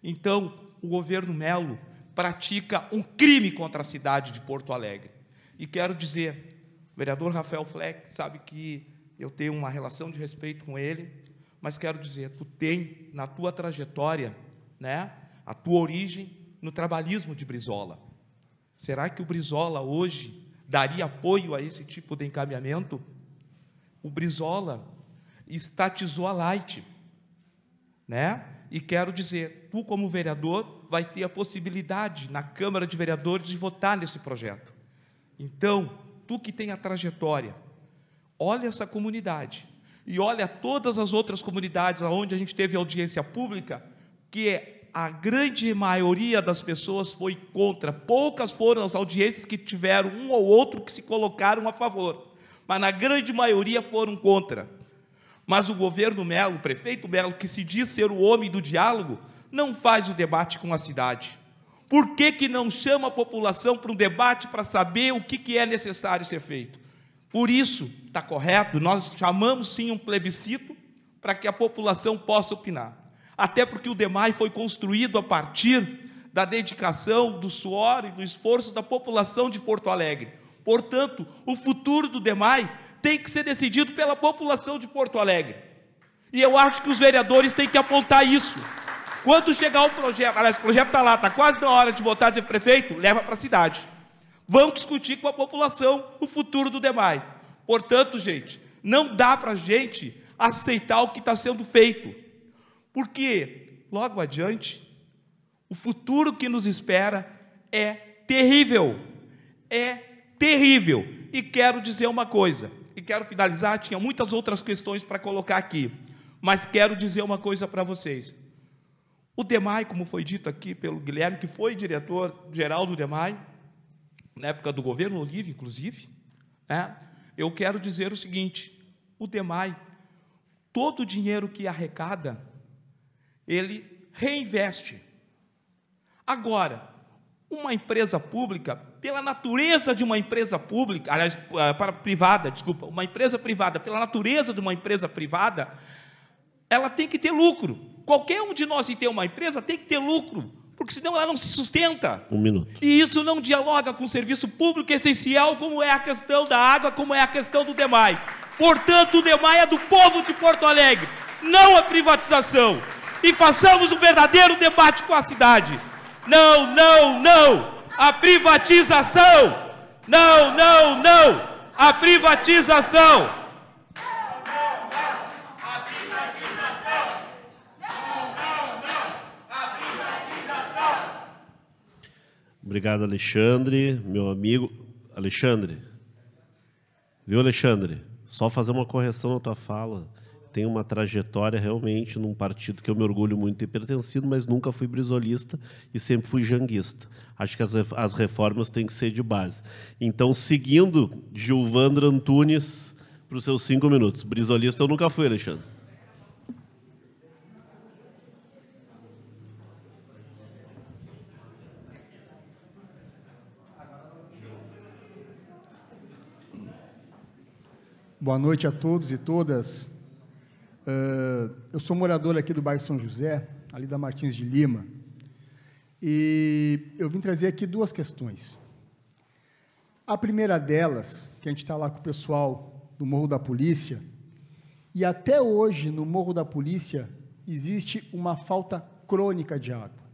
Então, o governo Melo pratica um crime contra a cidade de Porto Alegre. E quero dizer, o vereador Rafael Fleck sabe que eu tenho uma relação de respeito com ele, mas quero dizer, tu tem na tua trajetória, né, a tua origem no trabalhismo de Brizola. Será que o Brizola hoje daria apoio a esse tipo de encaminhamento? O Brizola estatizou a Light, né? E quero dizer, tu como vereador vai ter a possibilidade na Câmara de Vereadores de votar nesse projeto. Então, tu que tem a trajetória, olha essa comunidade e olha todas as outras comunidades onde a gente teve audiência pública, que a grande maioria das pessoas foi contra. Poucas foram as audiências que tiveram um ou outro que se colocaram a favor, mas na grande maioria foram contra. Mas o governo Melo, o prefeito Melo, que se diz ser o homem do diálogo, não faz o debate com a cidade. Por que não chama a população para um debate para saber o que é necessário ser feito? Por isso, está correto, nós chamamos sim um plebiscito para que a população possa opinar. Até porque o DEMAI foi construído a partir da dedicação, do suor e do esforço da população de Porto Alegre. Portanto, o futuro do DEMAI tem que ser decidido pela população de Porto Alegre. E eu acho que os vereadores têm que apontar isso. Quando chegar o projeto, aliás, o projeto está lá, está quase na hora de votar, dizer, prefeito, leva para a cidade. Vamos discutir com a população o futuro do DEMAI. Portanto, gente, não dá para a gente aceitar o que está sendo feito. Porque, logo adiante, o futuro que nos espera é terrível. É terrível. E quero dizer uma coisa, e quero finalizar, tinha muitas outras questões para colocar aqui, mas quero dizer uma coisa para vocês. O DEMAI, como foi dito aqui pelo Guilherme, que foi diretor-geral do DEMAI, na época do governo Olívio, inclusive, né, eu quero dizer o seguinte, o DEMAI, todo o dinheiro que arrecada, ele reinveste. Agora, uma empresa pública, pela natureza de uma empresa pública, aliás, para privada, desculpa, uma empresa privada, pela natureza de uma empresa privada, ela tem que ter lucro. Qualquer um de nós que tem uma empresa tem que ter lucro, porque senão ela não se sustenta. Um minuto. E isso não dialoga com o serviço público essencial, como é a questão da água, como é a questão do DEMAI. Portanto, o DEMAI é do povo de Porto Alegre, não a privatização. E façamos um verdadeiro debate com a cidade. Não, não, não! A privatização! Não, não, não! A privatização! Obrigado, Alexandre, meu amigo. Alexandre, viu, Alexandre? Só fazer uma correção na tua fala. Tem uma trajetória realmente num partido que eu me orgulho muito de ter pertencido, mas nunca fui brizolista e sempre fui janguista. Acho que as reformas têm que ser de base. Então, seguindo Gilvandro Antunes para os seus 5 minutos. Brizolista eu nunca fui, Alexandre. Boa noite a todos e todas. Eu sou morador aqui do bairro São José, ali da Martins de Lima, e eu vim trazer aqui 2 questões. A primeira delas, que a gente está lá com o pessoal do Morro da Polícia, e até hoje no Morro da Polícia existe uma falta crônica de água.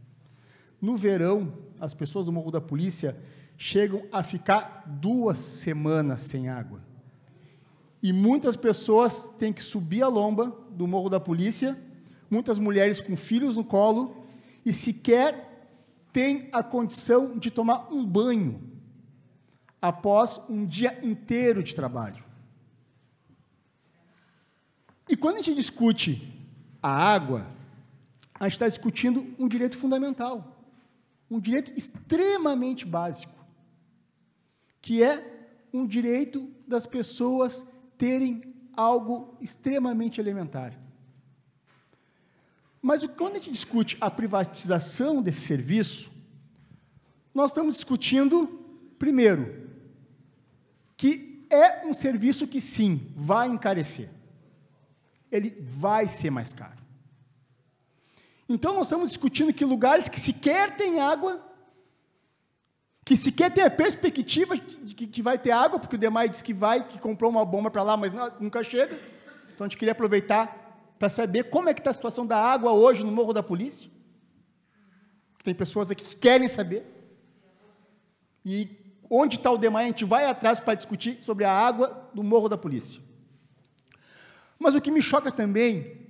No verão, as pessoas do Morro da Polícia chegam a ficar 2 semanas sem água. E muitas pessoas têm que subir a lomba do Morro da Polícia, muitas mulheres com filhos no colo, e sequer têm a condição de tomar um banho após um dia inteiro de trabalho. E quando a gente discute a água, a gente está discutindo um direito fundamental, um direito extremamente básico, que é um direito das pessoas terem algo extremamente elementar. Mas quando a gente discute a privatização desse serviço, nós estamos discutindo, primeiro, que é um serviço que, sim, vai encarecer. Ele vai ser mais caro. Então, nós estamos discutindo que lugares que sequer têm água que sequer tem a perspectiva de que vai ter água, porque o DEMAI disse que vai, que comprou uma bomba para lá, mas nunca chega. Então, a gente queria aproveitar para saber como é que está a situação da água hoje no Morro da Polícia. Tem pessoas aqui que querem saber. E onde está o DEMAI, a gente vai atrás para discutir sobre a água do Morro da Polícia. Mas o que me choca também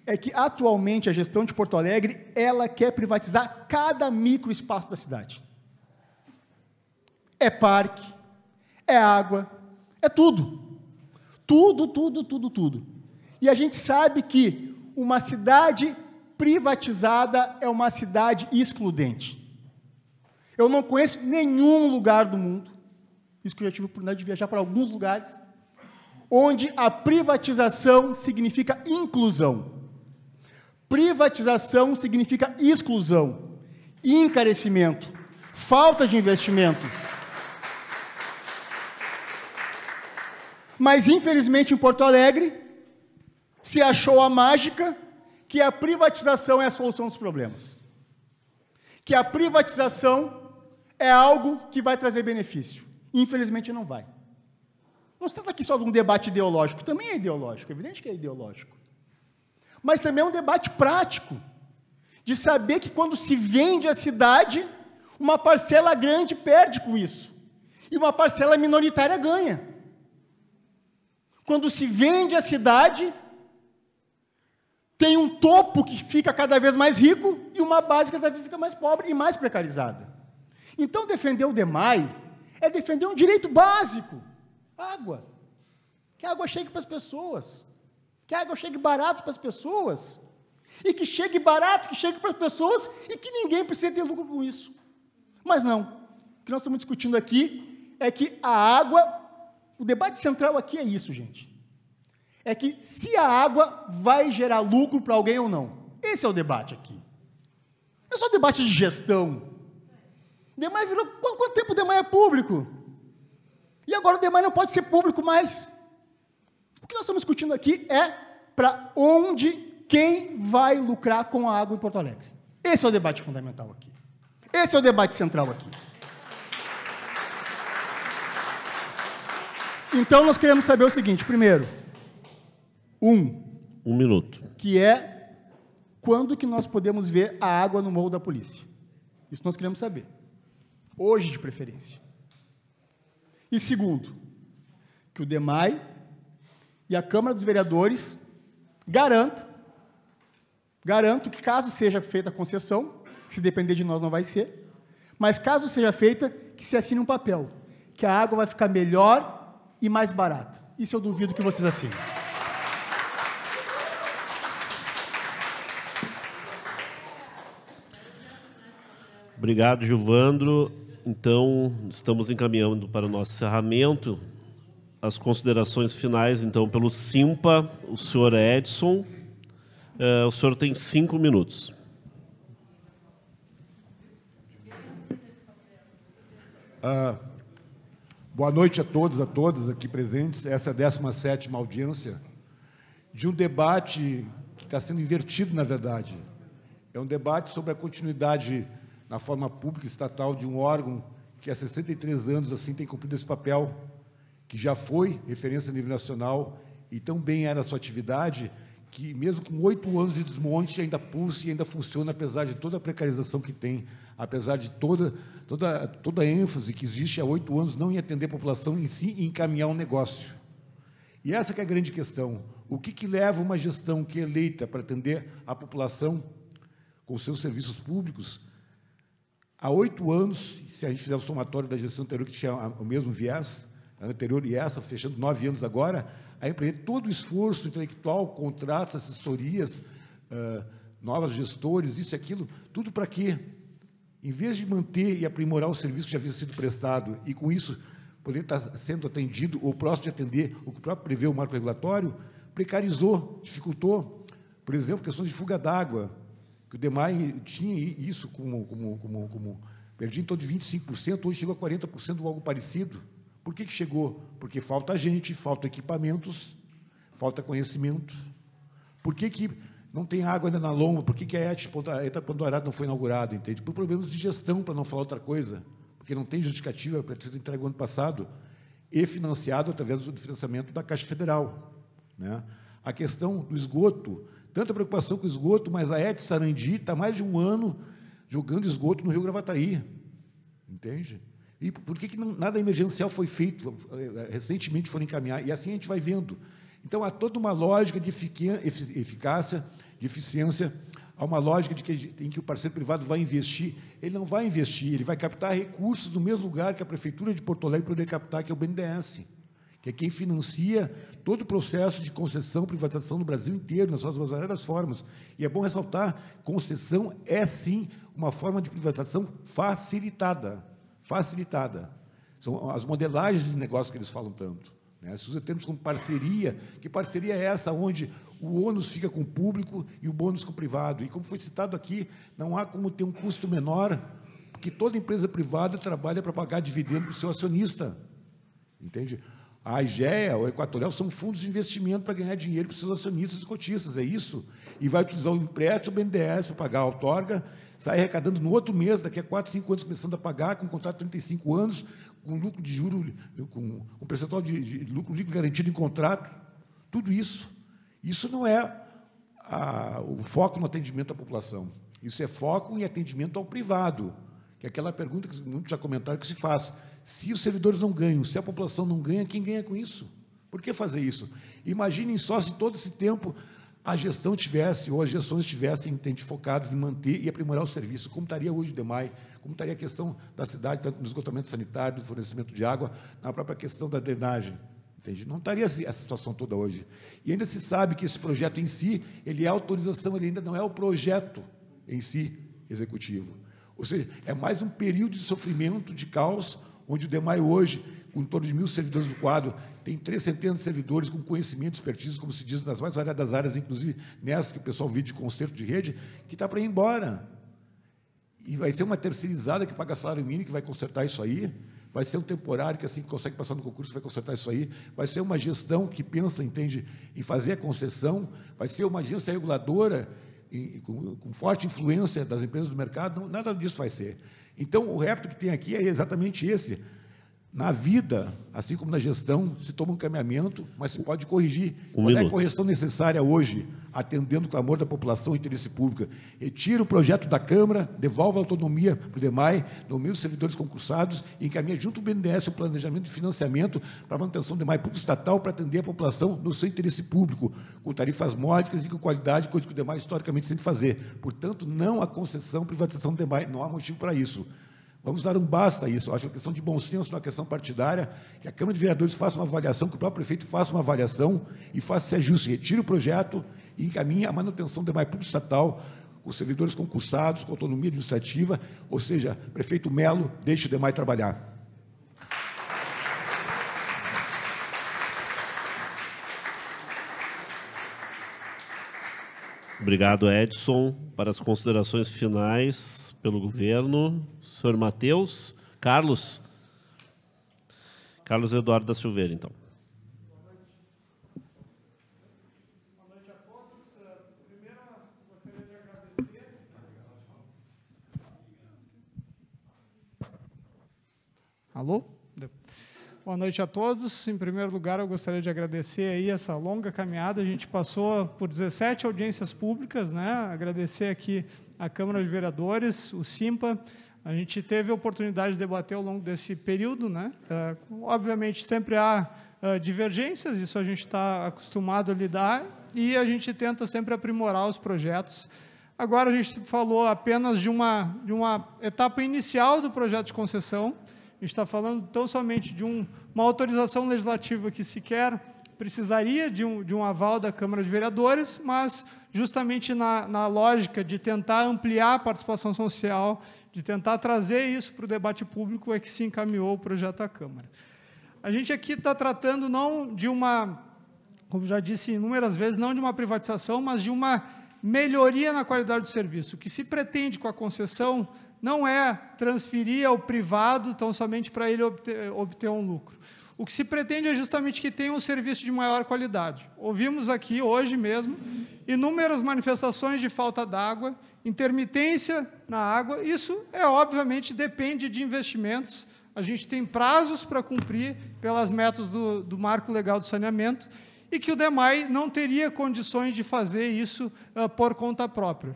é que, atualmente, a gestão de Porto Alegre, ela quer privatizar cada microespaço da cidade. É parque, é água, é tudo. Tudo, tudo, tudo, tudo. E a gente sabe que uma cidade privatizada é uma cidade excludente. Eu não conheço nenhum lugar do mundo, isso que eu já tive a oportunidade de viajar para alguns lugares, onde a privatização significa inclusão. Privatização significa exclusão, encarecimento, falta de investimento. Mas, infelizmente, em Porto Alegre, se achou a mágica que a privatização é a solução dos problemas. Que a privatização é algo que vai trazer benefício. Infelizmente, não vai. Não se trata aqui só de um debate ideológico, também é ideológico, é evidente que é ideológico. Mas também é um debate prático, de saber que quando se vende a cidade, uma parcela grande perde com isso, e uma parcela minoritária ganha. Quando se vende a cidade, tem um topo que fica cada vez mais rico e uma base que cada vez fica mais pobre e mais precarizada. Então, defender o DEMAI é defender um direito básico, água. Que a água chegue para as pessoas, que a água chegue barato para as pessoas, e que chegue barato, que chegue para as pessoas, e que ninguém precise ter lucro com isso. Mas não, o que nós estamos discutindo aqui é que a água, o debate central aqui é isso, gente. É que se a água vai gerar lucro para alguém ou não. Esse é o debate aqui. Não é só debate de gestão. O DEMAI virou... Quanto tempo o DEMAI é público? E agora o DEMAI não pode ser público mais. O que nós estamos discutindo aqui é para onde, quem vai lucrar com a água em Porto Alegre. Esse é o debate fundamental aqui. Esse é o debate central aqui. Então, nós queremos saber o seguinte, primeiro, um minuto. Que é quando que nós podemos ver a água no Morro da Polícia. Isso nós queremos saber. Hoje, de preferência. E segundo, que o DEMAI e a Câmara dos Vereadores garanto que, caso seja feita a concessão, que se depender de nós não vai ser, mas caso seja feita, que se assine um papel, que a água vai ficar melhor e mais barata. Isso eu duvido que vocês assinem. Obrigado, Gilvandro. Então, estamos encaminhando para o nosso encerramento. As considerações finais, então, pelo SIMPA, o senhor Edson. O senhor tem 5 minutos. Boa noite a todos, a todas aqui presentes. Essa é a 17ª audiência de um debate que está sendo invertido, na verdade. É um debate sobre a continuidade na forma pública estatal de um órgão que há 63 anos assim tem cumprido esse papel, que já foi referência a nível nacional e tão bem era a sua atividade, que mesmo com 8 anos de desmonte ainda pulsa e ainda funciona, apesar de toda a precarização que tem, apesar de toda a ênfase que existe há 8 anos não em atender a população em si e encaminhar um negócio. E essa que é a grande questão. O que leva uma gestão que é eleita para atender a população com seus serviços públicos há 8 anos, se a gente fizer o somatório da gestão anterior, que tinha o mesmo viés, a anterior e essa, fechando 9 anos agora, a empreender todo o esforço intelectual, contratos, assessorias, novos gestores, isso e aquilo, tudo para quê? Em vez de manter e aprimorar o serviço que já havia sido prestado e, com isso, poder estar sendo atendido ou próximo de atender o que próprio prevê o marco regulatório, precarizou, dificultou. Por exemplo, questões de fuga d'água, que o DEMAI tinha isso como perdia em torno de 25%, hoje chegou a 40% ou algo parecido. Por que chegou? Porque falta gente, falta equipamentos, falta conhecimento. Por que não tem água ainda na lomba? Por que a ETA Ponto Arado não foi inaugurada, entende? Por problemas de gestão, para não falar outra coisa. porque não tem justificativa para ter sido entregue no ano passado, e financiado através do financiamento da Caixa Federal, né? A questão do esgoto, tanta preocupação com o esgoto, mas a ET Sarandi está mais de um ano jogando esgoto no Rio Gravataí, entende? E por que nada emergencial foi feito? Recentemente foram encaminhar, e assim a gente vai vendo. Então, há toda uma lógica de eficácia, de eficiência, há uma lógica em que o parceiro privado vai investir. Ele não vai investir, ele vai captar recursos do mesmo lugar que a Prefeitura de Porto Alegre poderia captar, que é o BNDES, que é quem financia todo o processo de concessão, privatização no Brasil inteiro, nas suas variadas formas. E é bom ressaltar, concessão é, sim, uma forma de privatização facilitada. Facilitada. São as modelagens de negócio que eles falam tanto, né? Se usa termos como parceria, que parceria é essa onde o ônus fica com o público e o bônus com o privado? E como foi citado aqui, não há como ter um custo menor, porque toda empresa privada trabalha para pagar dividendo para o seu acionista, entende? A AGEA, o Equatorial, são fundos de investimento para ganhar dinheiro para os seus acionistas e cotistas, é isso? E vai utilizar o empréstimo, o BNDES, para pagar a outorga, sai arrecadando no outro mês, daqui a 4, 5 anos, começando a pagar, com um contrato de 35 anos, com lucro de juros, com um percentual de lucro líquido garantido em contrato. Tudo isso. Isso não é o foco no atendimento à população. Isso é foco em atendimento ao privado, que é aquela pergunta que muitos já comentaram que se faz. Se os servidores não ganham, se a população não ganha, quem ganha com isso? Por que fazer isso? Imaginem só se todo esse tempo a gestão tivesse, ou as gestões estivessem focadas em manter e aprimorar o serviço, como estaria hoje o DEMAI, como estaria a questão da cidade, tanto no esgotamento sanitário, do fornecimento de água, na própria questão da drenagem. Entende? Não estaria essa situação toda hoje. E ainda se sabe que esse projeto em si, ele é autorização, ele ainda não é o projeto em si executivo. Ou seja, é mais um período de sofrimento, de caos, onde o DEMAI hoje, com em torno de 1.000 servidores do quadro, tem 3 centenas de servidores com conhecimento, expertise, como se diz, nas mais variadas áreas, inclusive nessa que o pessoal vive de conserto de rede, que está para ir embora. E vai ser uma terceirizada que paga salário mínimo, que vai consertar isso aí, vai ser um temporário que, assim que consegue passar no concurso, vai consertar isso aí, vai ser uma gestão que pensa, entende, em fazer a concessão, vai ser uma agência reguladora, com forte influência das empresas do mercado, não, nada disso vai ser. Então, o repto que tem aqui é exatamente esse. Na vida, assim como na gestão, se toma um encaminhamento, mas se pode corrigir. Qual é a correção necessária hoje, atendendo o clamor da população e interesse público? Retira o projeto da Câmara, devolve a autonomia para o DEMAI, nomeia os servidores concursados e encaminha junto ao BNDES o planejamento de financiamento para a manutenção do DEMAI público estatal para atender a população no seu interesse público, com tarifas módicas e com qualidade, coisa que o DEMAI historicamente sempre fazer. Portanto, não há concessão, privatização do DEMAI, não há motivo para isso. Vamos dar um basta a isso. Acho que é uma questão de bom senso, uma questão partidária, que a Câmara de Vereadores faça uma avaliação, que o próprio prefeito faça uma avaliação e faça esse ajuste, retire o projeto e encaminhe a manutenção do DEMAI público estatal, com servidores concursados, com autonomia administrativa, ou seja, prefeito Melo, deixe o DEMAI trabalhar. Obrigado, Edson. Para as considerações finais pelo governo, senhor Matheus. Carlos Eduardo da Silveira, então. Boa noite a todos. Primeiro, gostaria de agradecer. Alô? Boa noite a todos. Em primeiro lugar, eu gostaria de agradecer aí essa longa caminhada. A gente passou por 17 audiências públicas, né? Agradecer aqui a Câmara de Vereadores, o SIMPA. A gente teve a oportunidade de debater ao longo desse período, né? Obviamente, sempre há divergências, isso a gente está acostumado a lidar, e a gente tenta sempre aprimorar os projetos. Agora, a gente falou apenas de uma etapa inicial do projeto de concessão. A gente está falando tão somente de uma autorização legislativa que sequer precisaria de um aval da Câmara de Vereadores, mas justamente na lógica de tentar ampliar a participação social, de tentar trazer isso para o debate público, é que se encaminhou o projeto à Câmara. A gente aqui está tratando não de como já disse inúmeras vezes, não de uma privatização, mas de uma melhoria na qualidade do serviço. O que se pretende com a concessão não é transferir ao privado tão somente para ele obter um lucro. O que se pretende é justamente que tenha um serviço de maior qualidade. Ouvimos aqui, hoje mesmo, inúmeras manifestações de falta d'água, intermitência na água. Isso, obviamente, depende de investimentos. A gente tem prazos para cumprir pelas metas do Marco Legal do Saneamento e que o DEMAI não teria condições de fazer isso por conta própria.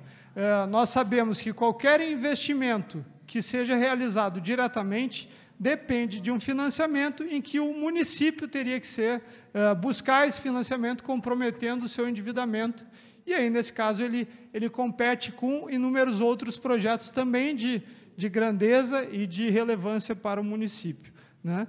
Nós sabemos que qualquer investimento que seja realizado diretamente depende de um financiamento em que o município teria que buscar esse financiamento comprometendo o seu endividamento. E aí, nesse caso, ele compete com inúmeros outros projetos também de grandeza e de relevância para o município, né?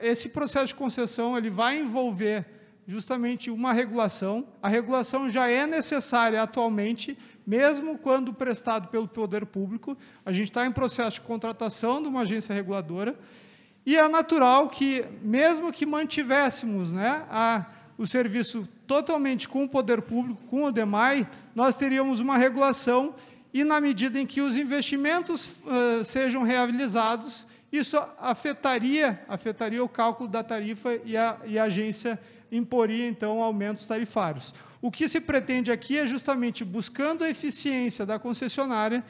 Esse processo de concessão ele vai envolver justamente uma regulação. A regulação já é necessária atualmente, mesmo quando prestado pelo poder público. A gente está em processo de contratação de uma agência reguladora, e é natural que, mesmo que mantivéssemos, né, o serviço totalmente com o poder público, com o DEMAI, nós teríamos uma regulação, e na medida em que os investimentos sejam realizados, isso afetaria o cálculo da tarifa e a agência imporia, então, aumentos tarifários. O que se pretende aqui é justamente buscando a eficiência da concessionária,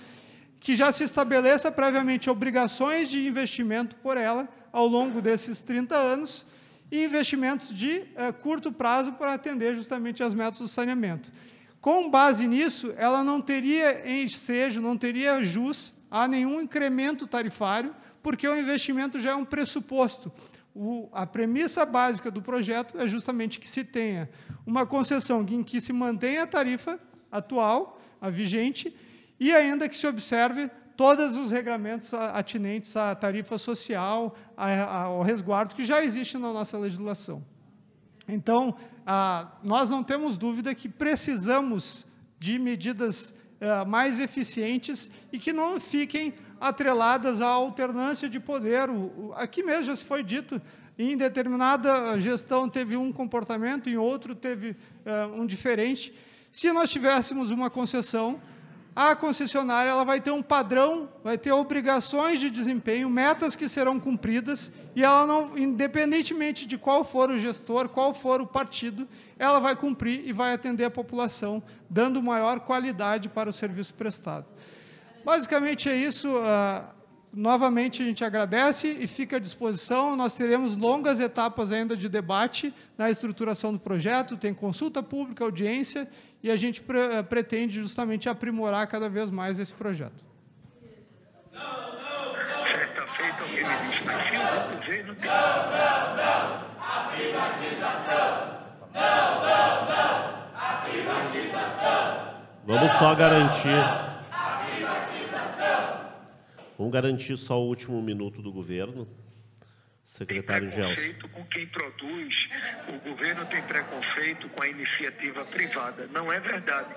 que já se estabeleça previamente obrigações de investimento por ela ao longo desses 30 anos e investimentos de curto prazo para atender justamente as metas do saneamento. Com base nisso, ela não teria ensejo, não teria jus a nenhum incremento tarifário, porque o investimento já é um pressuposto. A premissa básica do projeto é justamente que se tenha uma concessão em que se mantenha a tarifa atual, a vigente, e ainda que se observe todos os regramentos atinentes à tarifa social, ao resguardo, que já existe na nossa legislação. Então, nós não temos dúvida que precisamos de medidas mais eficientes e que não fiquem atreladas à alternância de poder. Aqui mesmo já se foi dito, em determinada gestão teve um comportamento, em outro teve um diferente. Se nós tivéssemos uma concessão, a concessionária ela vai ter um padrão, vai ter obrigações de desempenho, metas que serão cumpridas, e ela não, independentemente de qual for o gestor, qual for o partido, ela vai cumprir e vai atender a população, dando maior qualidade para o serviço prestado. Basicamente é isso. Novamente, a gente agradece e fica à disposição. Nós teremos longas etapas ainda de debate na estruturação do projeto, tem consulta pública, audiência, e a gente pretende justamente aprimorar cada vez mais esse projeto. Certa feita, alguém me disse, mas se o governo tem... Não, a privatização! Não, a privatização! Vamos só garantir... Vamos garantir só o último minuto do governo. Secretário Gelson. Tem preconceito com quem produz, o governo tem preconceito com a iniciativa privada. Não é verdade.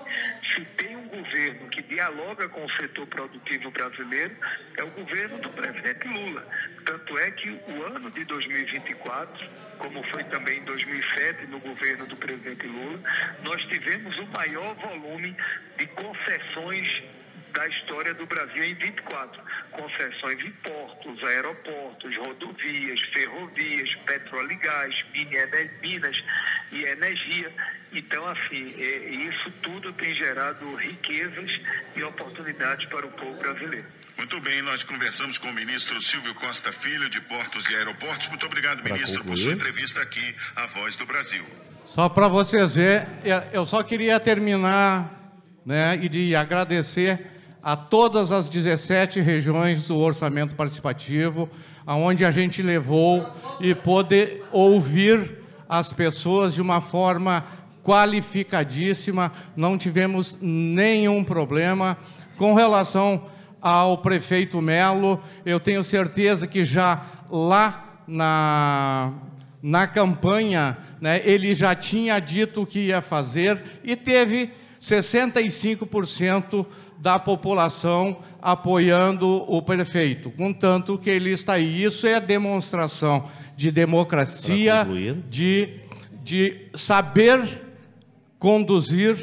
Se tem um governo que dialoga com o setor produtivo brasileiro, é o governo do presidente Lula. Tanto é que o ano de 2024, como foi também em 2007, no governo do presidente Lula, nós tivemos o maior volume de concessões da história do Brasil em 24. Concessões em portos, aeroportos, rodovias, ferrovias, petróleo e gás, minas e energia. Então, assim, isso tudo tem gerado riquezas e oportunidades para o povo brasileiro. Muito bem, nós conversamos com o ministro Silvio Costa Filho, de Portos e Aeroportos. Muito obrigado, ministro, por sua entrevista aqui à Voz do Brasil. Só para vocês verem, eu só queria terminar, né, e de agradecer a todas as 17 regiões do orçamento participativo, aonde a gente levou e poder ouvir as pessoas de uma forma qualificadíssima, não tivemos nenhum problema. Com relação ao prefeito Melo, eu tenho certeza que já lá na campanha, né, ele já tinha dito o que ia fazer e teve 65% da população apoiando o prefeito, contanto que ele está aí. Isso é demonstração de democracia, de saber conduzir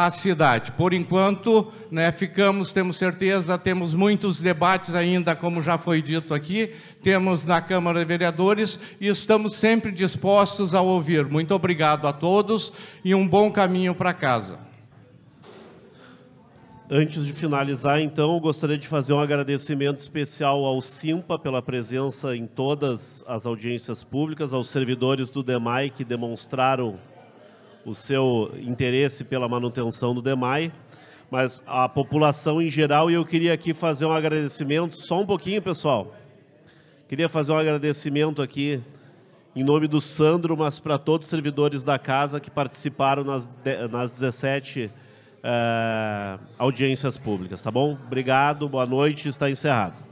a cidade. Por enquanto, né, temos certeza, temos muitos debates ainda, como já foi dito aqui, temos na Câmara de Vereadores e estamos sempre dispostos a ouvir. Muito obrigado a todos e um bom caminho para casa. Antes de finalizar, então, gostaria de fazer um agradecimento especial ao Simpa pela presença em todas as audiências públicas, aos servidores do DEMAI que demonstraram o seu interesse pela manutenção do DEMAI, mas a população em geral, e eu queria aqui fazer um agradecimento, só um pouquinho, pessoal. Queria fazer um agradecimento aqui, em nome do Sandro, mas para todos os servidores da casa que participaram nas 17 audiências públicas, tá bom? Obrigado, boa noite, está encerrado.